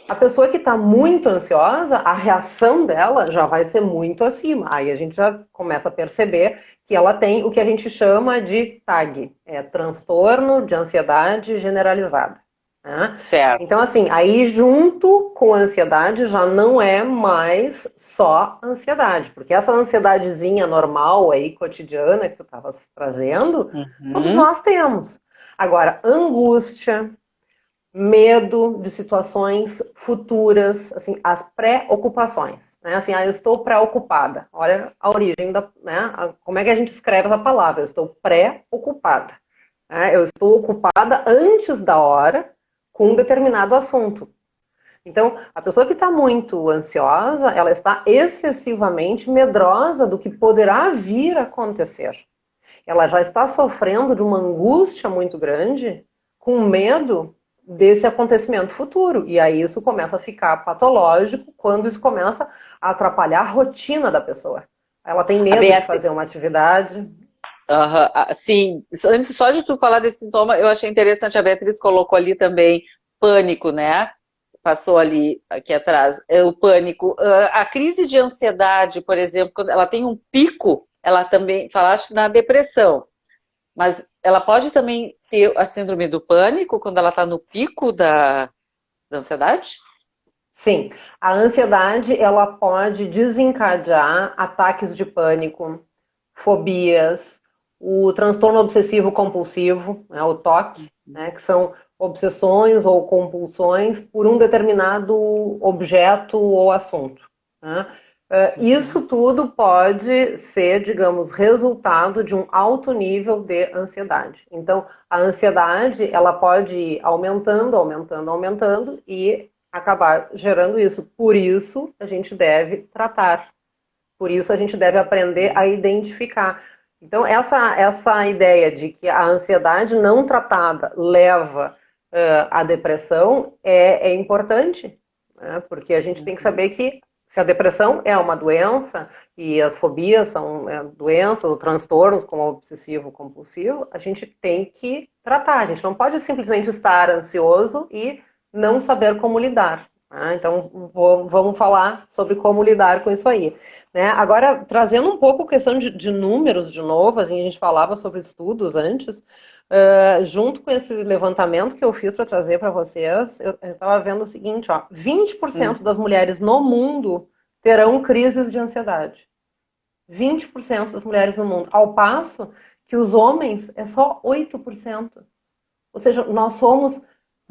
S2: A pessoa que está muito ansiosa, a reação dela já vai ser muito acima. Aí a gente já começa a perceber que ela tem o que a gente chama de TAG, transtorno de ansiedade generalizada. Né?
S3: Certo.
S2: Então, assim, aí junto com a ansiedade já não é mais só ansiedade, porque essa ansiedadezinha normal aí, cotidiana, que tu estava trazendo, todos nós temos. Agora, angústia, medo de situações futuras, assim, as pré-ocupações, né? Assim, eu estou preocupada. Olha a origem como é que a gente escreve essa palavra? Eu estou pré-ocupada. Né? Eu estou ocupada antes da hora com um determinado assunto. Então, a pessoa que está muito ansiosa, ela está excessivamente medrosa do que poderá vir a acontecer. Ela já está sofrendo de uma angústia muito grande, com medo desse acontecimento futuro. E aí isso começa a ficar patológico quando isso começa a atrapalhar a rotina da pessoa. Ela tem medo de fazer uma atividade.
S3: Sim, antes só de tu falar desse sintoma, eu achei interessante, a Beatriz colocou ali também pânico, né? Passou ali, aqui atrás, o pânico. A crise de ansiedade, por exemplo, quando ela tem um pico, ela também, falaste na depressão, mas ela pode também ter a síndrome do pânico quando ela está no pico da ansiedade?
S2: Sim, a ansiedade ela pode desencadear ataques de pânico, fobias, o transtorno obsessivo compulsivo, o TOC, que são obsessões ou compulsões por um determinado objeto ou assunto. Né? Isso tudo pode ser, digamos, resultado de um alto nível de ansiedade. Então, a ansiedade, ela pode ir aumentando, aumentando, aumentando e acabar gerando isso. Por isso, a gente deve tratar. Por isso, a gente deve aprender a identificar. Então, essa ideia de que a ansiedade não tratada leva à depressão é importante, né? Porque a gente tem que saber que se a depressão é uma doença e as fobias são doenças ou transtornos como o obsessivo compulsivo, a gente tem que tratar. A gente não pode simplesmente estar ansioso e não saber como lidar. Né? Então, vamos falar sobre como lidar com isso aí. Né? Agora, trazendo um pouco a questão de números de novo, assim, a gente falava sobre estudos antes, junto com esse levantamento que eu fiz para trazer para vocês, eu estava vendo o seguinte, ó, 20% das mulheres no mundo terão crises de ansiedade. 20% das mulheres no mundo. Ao passo que os homens é só 8%. Ou seja, nós somos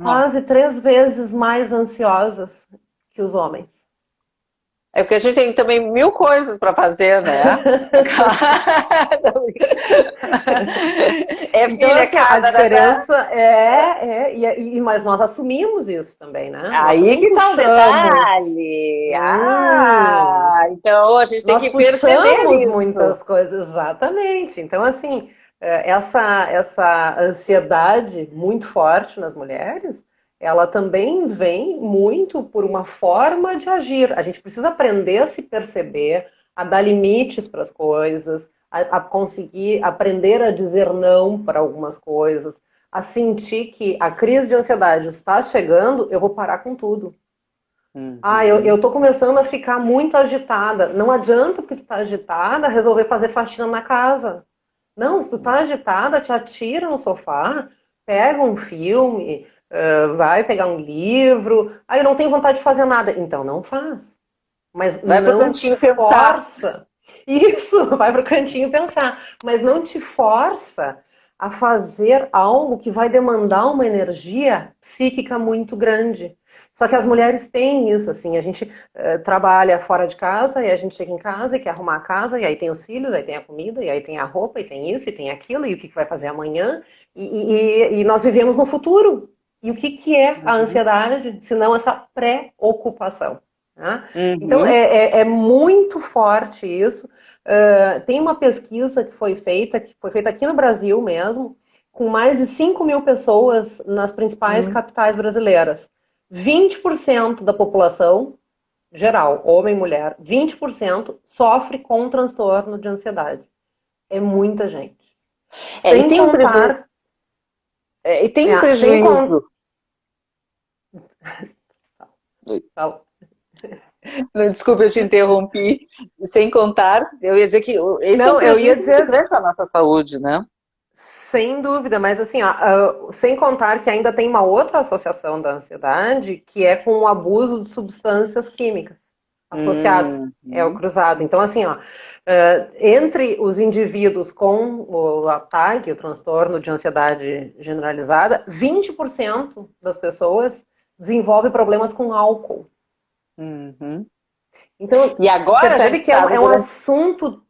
S2: quase 3 vezes mais ansiosas que os homens.
S3: É porque a gente tem também 1000 coisas para fazer, né?
S2: Então, assim, a diferença mas nós assumimos isso também, né?
S3: Aí que tá o detalhe. Então a gente tem que perceber isso.
S2: Muitas coisas, exatamente. Então, assim, essa ansiedade muito forte nas mulheres, ela também vem muito por uma forma de agir. A gente precisa aprender a se perceber, a dar limites para as coisas, a conseguir aprender a dizer não para algumas coisas, a sentir que a crise de ansiedade está chegando, eu vou parar com tudo. Eu tô começando a ficar muito agitada. Não adianta, porque tu tá agitada, resolver fazer faxina na casa. Não, se tu tá agitada, te atira no sofá, pega um filme, vai pegar um livro. Eu não tenho vontade de fazer nada. Então não faz. Mas
S3: vai pro cantinho
S2: força. Isso, vai pro cantinho pensar. Mas não te força a fazer algo que vai demandar uma energia psíquica muito grande. Só que as mulheres têm isso, assim, a gente trabalha fora de casa, e a gente chega em casa e quer arrumar a casa, e aí tem os filhos, aí tem a comida, e aí tem a roupa, e tem isso, e tem aquilo, e o que vai fazer amanhã, e nós vivemos no futuro. E o que é a ansiedade, se não essa preocupação? Né? Então, é muito forte isso. Tem uma pesquisa que foi feita aqui no Brasil mesmo, com mais de 5.000 pessoas nas principais capitais brasileiras. 20% da população geral, homem e mulher, 20% sofre com um transtorno de ansiedade. É muita gente.
S3: E tem um prejuízo. Desculpa, eu te interrompi. Sem contar, eu ia dizer que esse é um prejuízo muito grande para a nossa saúde, né?
S2: Sem dúvida, mas assim, sem contar que ainda tem uma outra associação da ansiedade, que é com o abuso de substâncias químicas associado, é o cruzado. Então, assim, entre os indivíduos com o TAG, o transtorno de ansiedade generalizada, 20% das pessoas desenvolve problemas com álcool. Então,
S3: e agora
S2: percebe que é um assunto...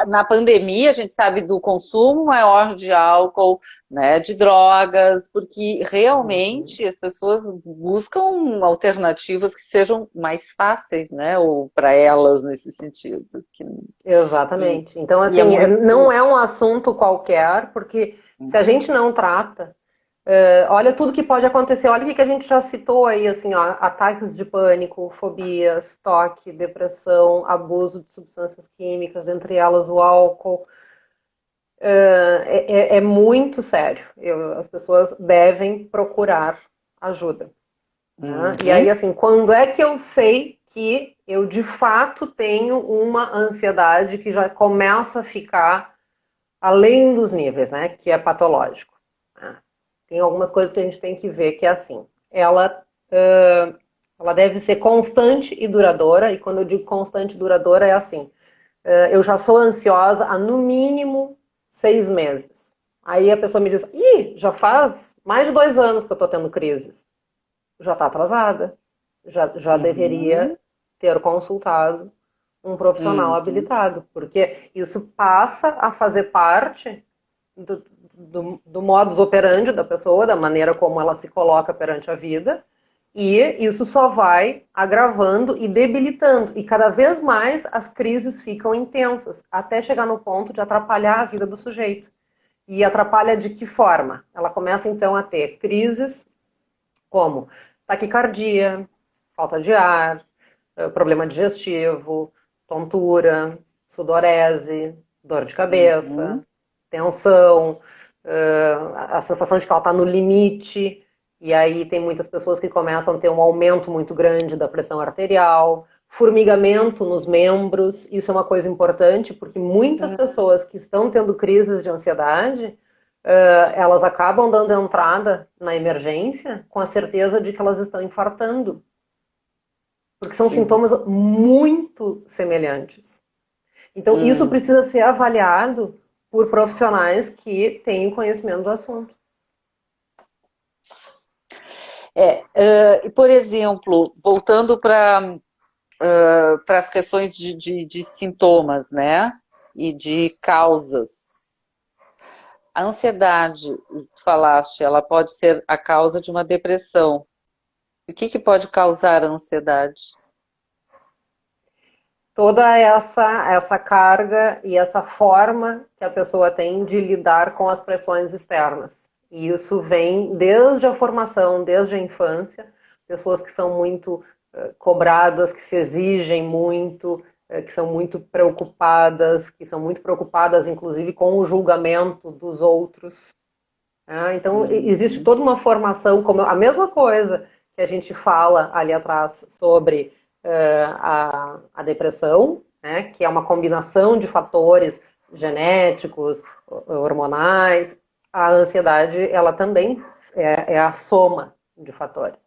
S3: Na pandemia, a gente sabe do consumo maior de álcool, né, de drogas, porque realmente as pessoas buscam alternativas que sejam mais fáceis, né, ou para elas nesse sentido.
S2: Exatamente. Então, assim, não é um assunto qualquer, porque se a gente não trata, olha tudo que pode acontecer, olha o que a gente já citou aí, assim, ataques de pânico, fobias, toque, depressão, abuso de substâncias químicas, entre elas o álcool. É muito sério. As pessoas devem procurar ajuda. Né? E aí, assim, quando é que eu sei que eu de fato tenho uma ansiedade que já começa a ficar além dos níveis, né? Que é patológico. Tem algumas coisas que a gente tem que ver que é assim. Ela deve ser constante e duradoura, e quando eu digo constante e duradoura é assim. Eu já sou ansiosa há no mínimo 6 meses. Aí a pessoa me diz, já faz mais de 2 anos que eu estou tendo crises. Já está atrasada. Já deveria ter consultado um profissional habilitado, porque isso passa a fazer parte do modus operandi da pessoa, da maneira como ela se coloca perante a vida, e isso só vai agravando e debilitando, e cada vez mais as crises ficam intensas, até chegar no ponto de atrapalhar a vida do sujeito. E atrapalha de que forma? Ela começa então a ter crises como taquicardia, falta de ar, problema digestivo, tontura, sudorese, dor de cabeça,
S3: Uhum.
S2: tensão, a sensação de que ela está no limite, e aí tem muitas pessoas que começam a ter um aumento muito grande da pressão arterial, formigamento nos membros, isso é uma coisa importante, porque muitas pessoas que estão tendo crises de ansiedade, elas acabam dando entrada na emergência com a certeza de que elas estão infartando, porque são
S3: Sim.
S2: sintomas muito semelhantes. Então, isso
S3: Hum.
S2: precisa ser avaliado por profissionais que têm conhecimento do assunto.
S3: Por exemplo, voltando para as questões de sintomas, né? E de causas. A ansiedade, tu falaste, ela pode ser a causa de uma depressão. O que pode causar a ansiedade?
S2: Toda essa carga e essa forma que a pessoa tem de lidar com as pressões externas. E isso vem desde a formação, desde a infância, pessoas que são muito cobradas, que se exigem muito, que são muito preocupadas inclusive com o julgamento dos outros. Então, existe toda uma formação, como a mesma coisa que a gente fala ali atrás sobre a depressão, né, que é uma combinação de fatores genéticos, hormonais. A ansiedade, ela também é a soma de fatores.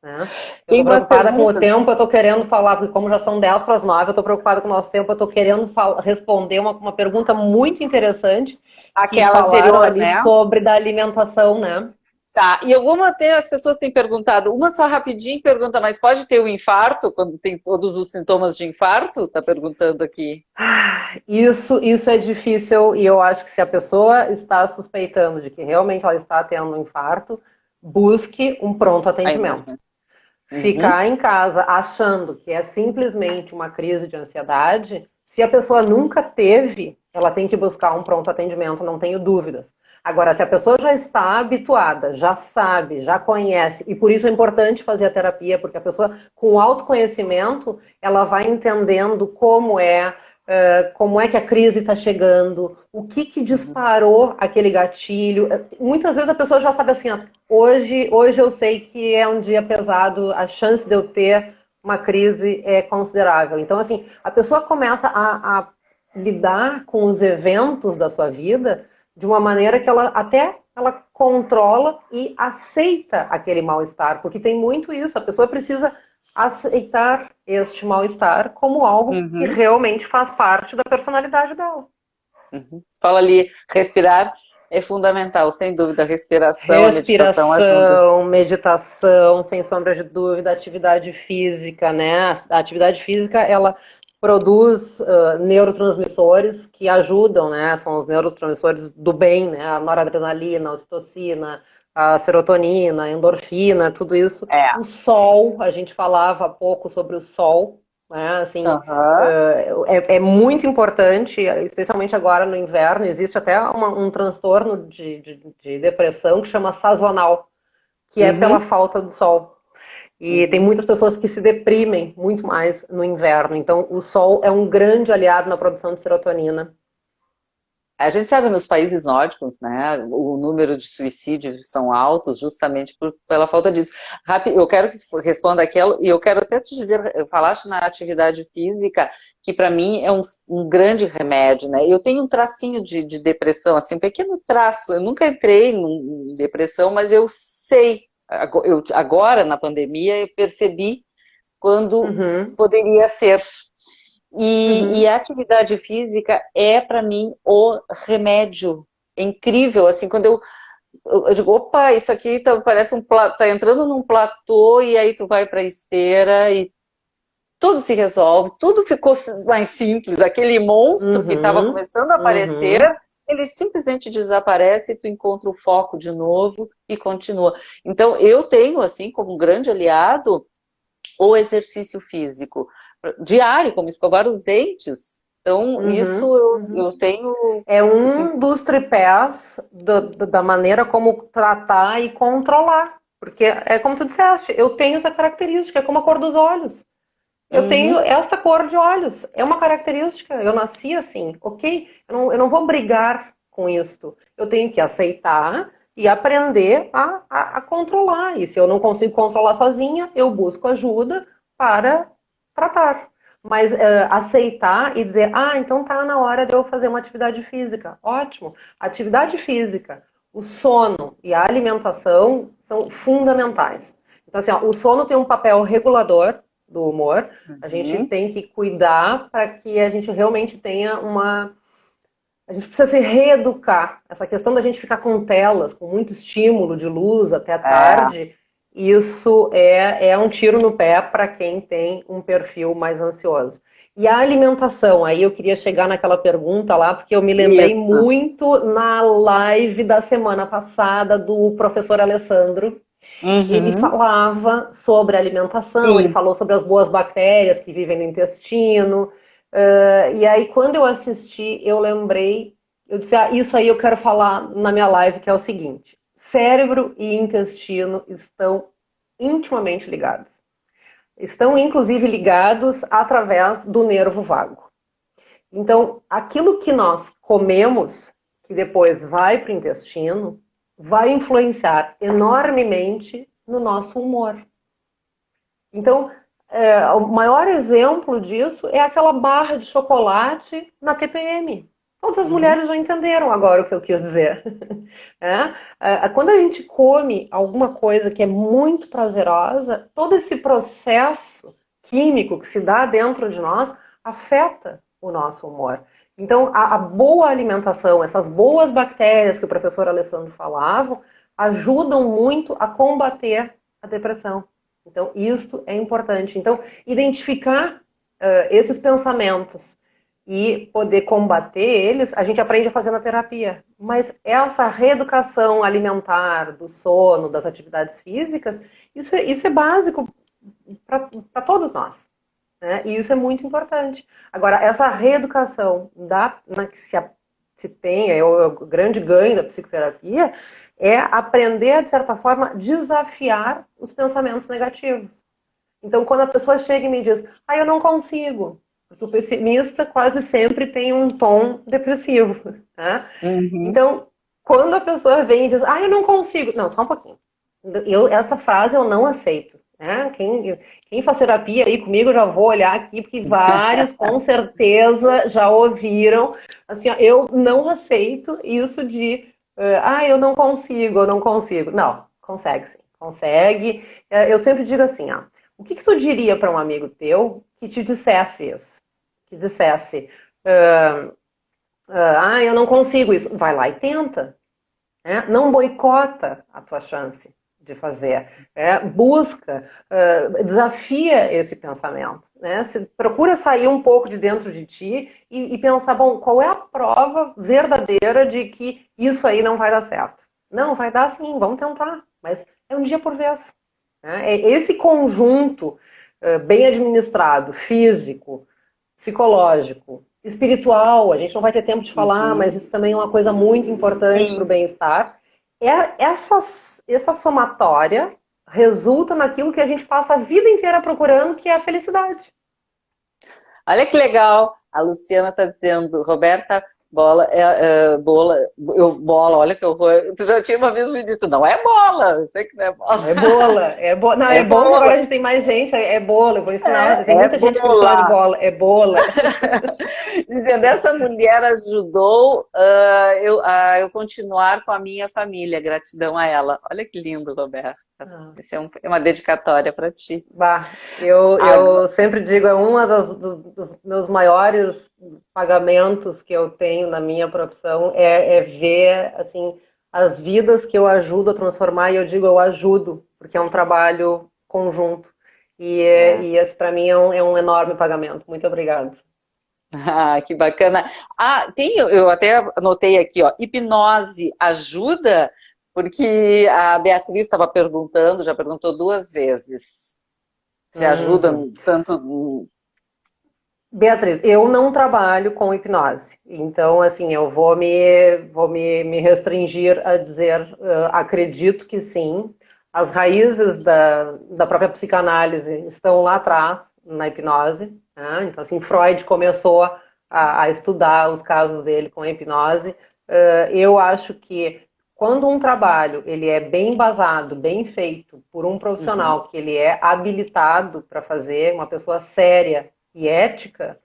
S2: Né? Eu
S3: Tem
S2: estou
S3: umas
S2: preocupada com o
S3: perguntas.
S2: tempo, eu estou querendo falar, porque como já são 10 para as 9, eu estou preocupada com o nosso tempo, eu estou querendo responder uma pergunta muito interessante que
S3: Aquela
S2: falaram
S3: anterior,
S2: ali
S3: né?
S2: sobre da alimentação, né?
S3: Tá, e alguma até as pessoas têm perguntado, uma só rapidinho pergunta, mas pode ter o infarto quando tem todos os sintomas de infarto? Tá perguntando aqui.
S2: Isso é difícil e eu acho que se a pessoa está suspeitando de que realmente ela está tendo um infarto, busque um pronto
S3: A
S2: atendimento.
S3: emergência. Uhum.
S2: Ficar em casa achando que é simplesmente uma crise de ansiedade, se a pessoa nunca teve, ela tem que buscar um pronto atendimento, não tenho dúvidas. Agora, se a pessoa já está habituada, já sabe, já conhece, e por isso é importante fazer a terapia, porque a pessoa com autoconhecimento, ela vai entendendo como é que a crise está chegando, o que disparou aquele gatilho. Muitas vezes a pessoa já sabe assim, ó, hoje eu sei que é um dia pesado, a chance de eu ter uma crise é considerável. Então, assim, a pessoa começa a lidar com os eventos da sua vida de uma maneira que ela controla e aceita aquele mal-estar, porque tem muito isso, a pessoa precisa aceitar este mal-estar como algo que
S3: Uhum.
S2: realmente faz parte da personalidade dela.
S3: Uhum. Fala ali, respirar é fundamental, sem dúvida, a respiração, a meditação ajuda.
S2: Respiração, meditação, sem sombra de dúvida, atividade física, né? A atividade física, ela produz neurotransmissores que ajudam, né? São os neurotransmissores do bem, né? A noradrenalina, a ocitocina, a serotonina, a endorfina, tudo isso.
S3: É.
S2: O sol, a gente falava há pouco sobre o sol, né? Assim,
S3: Uhum.
S2: é muito importante, especialmente agora no inverno, existe até um transtorno de depressão que chama sazonal, que é pela
S3: Uhum.
S2: falta do sol. E tem
S3: Uhum.
S2: muitas pessoas que se deprimem muito mais no inverno. Então, o sol é um grande aliado na produção de serotonina.
S3: A gente sabe nos países nórdicos, né, o número de suicídios são altos justamente pela falta disso. Eu quero que tu responda aquilo, e eu quero até te dizer, falaste na atividade física, que para mim é um grande remédio, né? Eu tenho um tracinho de depressão, assim, um pequeno traço. Eu nunca entrei em depressão, mas eu sei. Agora, na pandemia, eu percebi quando
S2: Uhum,
S3: poderia ser. E
S2: uhum,
S3: a atividade física é, para mim, o remédio. É incrível, assim, quando eu digo, opa, isso aqui parece tá entrando num platô e aí tu vai para a esteira e tudo se resolve, tudo ficou mais simples. Aquele monstro que estava
S2: uhum,
S3: começando a aparecer,
S2: uhum.
S3: ele simplesmente desaparece e tu encontra o foco de novo e continua. Então, eu tenho, assim, como um grande aliado, o exercício físico diário, como escovar os dentes. Então, isso
S2: Uhum,
S3: eu
S2: uhum.
S3: tenho,
S2: É
S3: assim,
S2: um dos tripés da maneira como tratar e controlar. Porque é como tu disseste, eu tenho essa característica, é como a cor dos olhos. Eu tenho esta cor de olhos, é uma característica, eu nasci assim, ok? Eu não vou brigar com isso. Eu tenho que aceitar e aprender a controlar. E se eu não consigo controlar sozinha, eu busco ajuda para tratar. Mas aceitar e dizer, então tá na hora de eu fazer uma atividade física. Ótimo. Atividade física, o sono e a alimentação são fundamentais. Então, assim, o sono tem um papel regulador do humor. A gente tem que cuidar para que a gente realmente tenha A gente precisa se reeducar. Essa questão da gente ficar com telas, com muito estímulo de luz até tarde, isso é um tiro no pé para quem tem um perfil mais ansioso. E a alimentação, aí eu queria chegar naquela pergunta lá, porque eu me lembrei muito na live da semana passada do professor Alessandro. Ele falava sobre alimentação, ele falou sobre as boas bactérias que vivem no intestino. E aí, quando eu assisti, eu lembrei, eu disse, isso aí eu quero falar na minha live, que é o seguinte: cérebro e intestino estão intimamente ligados. Estão, inclusive, ligados através do nervo vago. Então, aquilo que nós comemos, que depois vai para o intestino, vai influenciar enormemente no nosso humor. Então, o maior exemplo disso é aquela barra de chocolate na TPM. Todas as mulheres já entenderam agora o que eu quis dizer. Quando a gente come alguma coisa que é muito prazerosa, todo esse processo químico que se dá dentro de nós afeta o nosso humor. Então, a boa alimentação, essas boas bactérias que o professor Alessandro falava, ajudam muito a combater a depressão. Então, isso é importante. Então, identificar esses pensamentos e poder combater eles, a gente aprende a fazer na terapia. Mas essa reeducação alimentar, do sono, das atividades físicas, isso é básico para todos nós. E isso é muito importante. Agora, essa reeducação que se tem, é o grande ganho da psicoterapia, é aprender, de certa forma, desafiar os pensamentos negativos. Então, quando a pessoa chega e me diz, eu não consigo, porque o pessimista quase sempre tem um tom depressivo. Então, quando a pessoa vem e diz, eu não consigo, não, só um pouquinho. Essa frase eu não aceito. Quem faz terapia aí comigo, eu já vou olhar aqui, porque vários com certeza já ouviram. Assim, eu não aceito isso de eu não consigo, eu não consigo. Não, consegue sim, consegue. Eu sempre digo assim, o que tu diria para um amigo teu que te dissesse isso? Que dissesse, eu não consigo isso. Vai lá e tenta. Não boicota a tua chance de fazer. Busca, desafia esse pensamento. Procura sair um pouco de dentro de ti e pensar, bom, qual é a prova verdadeira de que isso aí não vai dar certo? Não, vai dar sim, vamos tentar, mas é um dia por vez. Esse conjunto bem administrado, físico, psicológico, espiritual, a gente não vai ter tempo de falar, mas isso também é uma coisa muito importante para o bem-estar. Essa somatória resulta naquilo que a gente passa a vida inteira procurando, que é a felicidade.
S3: Olha que legal. A Luciana está dizendo, Roberta, bola, olha que horror. Tu já tinha uma vez me dito, não é bola, eu sei que não é bola.
S2: É bola. Não, é bom, agora a gente tem mais gente, é bola, eu vou ensinar, tem muita gente que me chama de bola, é bola.
S3: Dizendo, essa mulher ajudou eu continuar com a minha família, gratidão a ela. Olha que lindo, Roberta. Isso é uma dedicatória para ti.
S2: Eu sempre digo, é um dos meus maiores pagamentos que eu tenho na minha profissão, é ver assim, as vidas que eu ajudo a transformar, e eu digo eu ajudo, porque é um trabalho conjunto. E esse para mim é um enorme pagamento. Muito obrigada.
S3: Que bacana. Eu até anotei aqui, hipnose ajuda? Porque a Beatriz estava perguntando, já perguntou 2 vezes. Se ajuda tanto...
S2: Beatriz, eu não trabalho com hipnose, então assim, eu vou me restringir a dizer, acredito que sim. As raízes da própria psicanálise estão lá atrás, na hipnose, né? Então, assim, Freud começou a estudar os casos dele com a hipnose. Eu acho que quando um trabalho ele é bem embasado, bem feito por um profissional que ele é habilitado para fazer, uma pessoa séria e ética,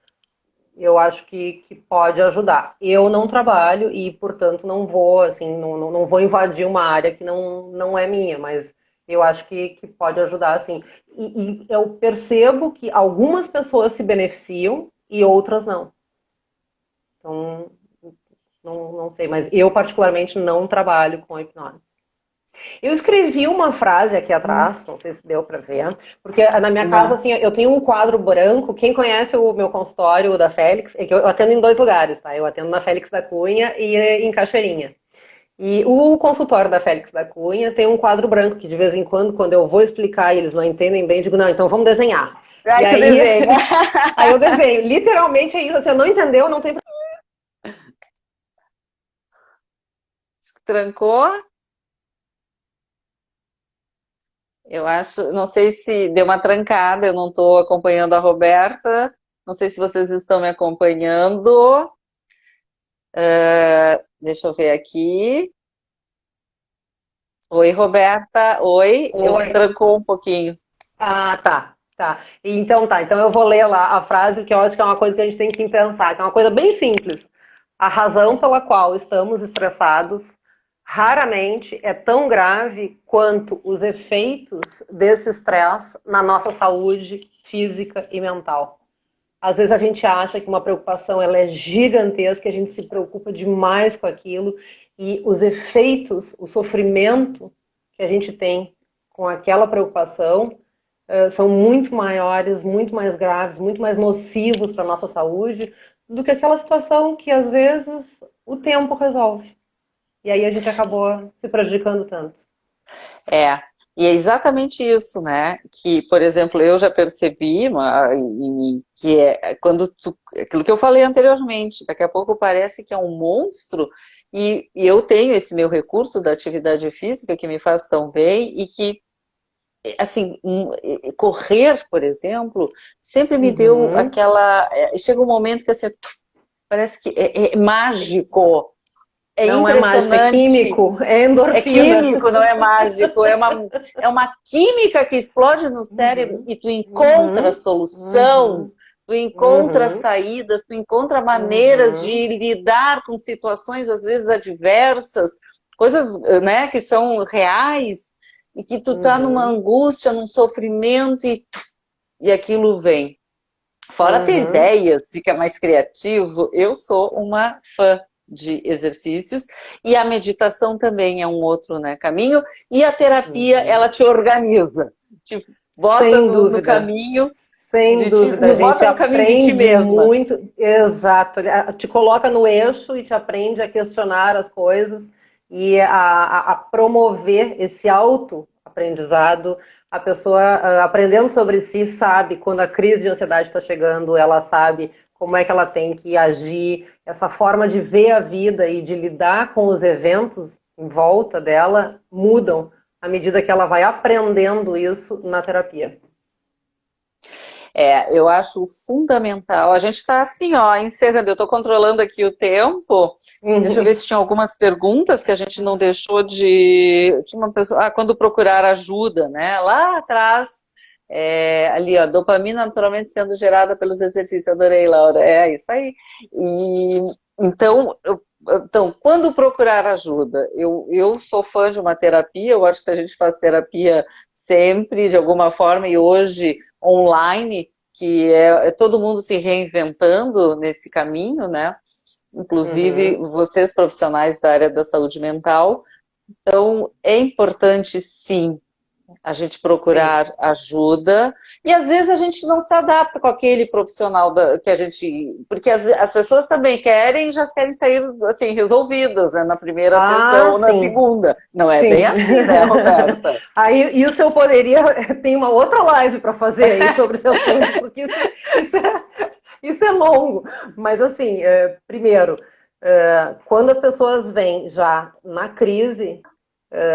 S2: eu acho que pode ajudar. Eu não trabalho e, portanto, não vou assim, não vou invadir uma área que não é minha, mas eu acho que pode ajudar, assim. E eu percebo que algumas pessoas se beneficiam e outras não. Então, não sei, mas eu particularmente não trabalho com hipnose. Eu escrevi uma frase aqui atrás, não sei se deu para ver, porque na minha casa, assim, eu tenho um quadro branco. Quem conhece o meu consultório da Félix, é que eu atendo em 2 lugares, tá? Eu atendo na Félix da Cunha e em Cachoeirinha. E o consultório da Félix da Cunha tem um quadro branco que de vez em quando eu vou explicar e eles não entendem bem, eu digo, não, então vamos desenhar.
S3: Ai,
S2: E
S3: tu
S2: aí,
S3: desenha.
S2: aí eu desenho. Literalmente é isso. Se eu não entendeu, não tem problema.
S3: Trancou? Eu acho, não sei se deu uma trancada, eu não estou acompanhando a Roberta, não sei se vocês estão me acompanhando. Deixa eu ver aqui. Oi, Roberta. Oi, eu
S2: Oi.
S3: trancou um pouquinho.
S2: Ah, tá. Tá. Então tá. Então eu vou ler lá a frase que eu acho que é uma coisa que a gente tem que pensar, que é uma coisa bem simples. A razão pela qual estamos estressados raramente é tão grave quanto os efeitos desse estresse na nossa saúde física e mental. Às vezes a gente acha que uma preocupação ela é gigantesca, a gente se preocupa demais com aquilo e os efeitos, o sofrimento que a gente tem com aquela preocupação são muito maiores, muito mais graves, muito mais nocivos para a nossa saúde do que aquela situação que às vezes o tempo resolve. E aí a gente acabou se prejudicando tanto.
S3: É, e é exatamente isso, né? Que, por exemplo, eu já percebi que é aquilo que eu falei anteriormente, daqui a pouco parece que é um monstro, e eu tenho esse meu recurso da atividade física que me faz tão bem, e que, assim, correr, por exemplo, sempre me deu aquela. Chega um momento que assim, parece que é mágico. É
S2: Não é mágico, é
S3: impressionante.
S2: químico, é
S3: É
S2: endorfina.
S3: químico, não é mágico. É uma química que explode no cérebro e tu encontra solução, tu encontra saídas, tu encontra maneiras de lidar com situações às vezes adversas, coisas, né, que são reais e que tu tá numa angústia, num sofrimento e aquilo vem. Fora ter ideias, fica mais criativo. Eu sou uma fã de exercícios e a meditação também é um outro, né, caminho, e a terapia ela te organiza, te bota no caminho
S2: Sem dúvida, a gente
S3: bota no caminho de ti
S2: aprende
S3: mesma.
S2: muito, exato, te coloca no eixo e te aprende a questionar as coisas e a promover esse autoaprendizado. A pessoa aprendendo sobre si sabe quando a crise de ansiedade está chegando, ela sabe como é que ela tem que agir, essa forma de ver a vida e de lidar com os eventos em volta dela mudam à medida que ela vai aprendendo isso na terapia.
S3: Eu acho fundamental. A gente está assim, ó, encerrando. Eu estou controlando aqui o tempo. Deixa eu ver se tinha algumas perguntas que a gente não deixou de. Tinha uma pessoa. Quando procurar ajuda, né? Lá atrás, ali, ó, dopamina naturalmente sendo gerada pelos exercícios. Adorei, Laura. É isso aí. Então, quando procurar ajuda? Eu sou fã de uma terapia. Eu acho que a gente faz terapia sempre, de alguma forma, e hoje online, que é todo mundo se reinventando nesse caminho, né? Inclusive vocês profissionais da área da saúde mental. Então, é importante, sim, a gente procurar ajuda, e às vezes a gente não se adapta com aquele profissional que a gente... Porque as pessoas também já querem sair assim, resolvidas, né, na primeira sessão ou na segunda. Não é bem assim, né, Roberta?
S2: Aí, isso eu poderia... Tem uma outra live para fazer aí sobre esse assunto, porque isso é longo. Mas assim, primeiro, quando as pessoas vêm já na crise...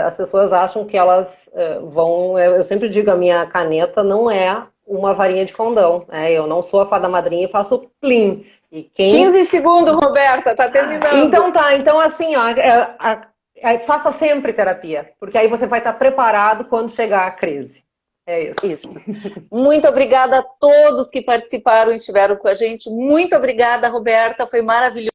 S2: As pessoas acham que elas vão... Eu sempre digo, a minha caneta não é uma varinha de condão. Eu não sou a fada madrinha e faço plim. E
S3: 15 segundos, Roberta, tá terminando.
S2: Então tá, então assim, ó, faça sempre terapia, porque aí você vai estar preparado quando chegar a crise. É isso.
S3: Muito obrigada a todos que participaram e estiveram com a gente. Muito obrigada, Roberta, foi maravilhoso.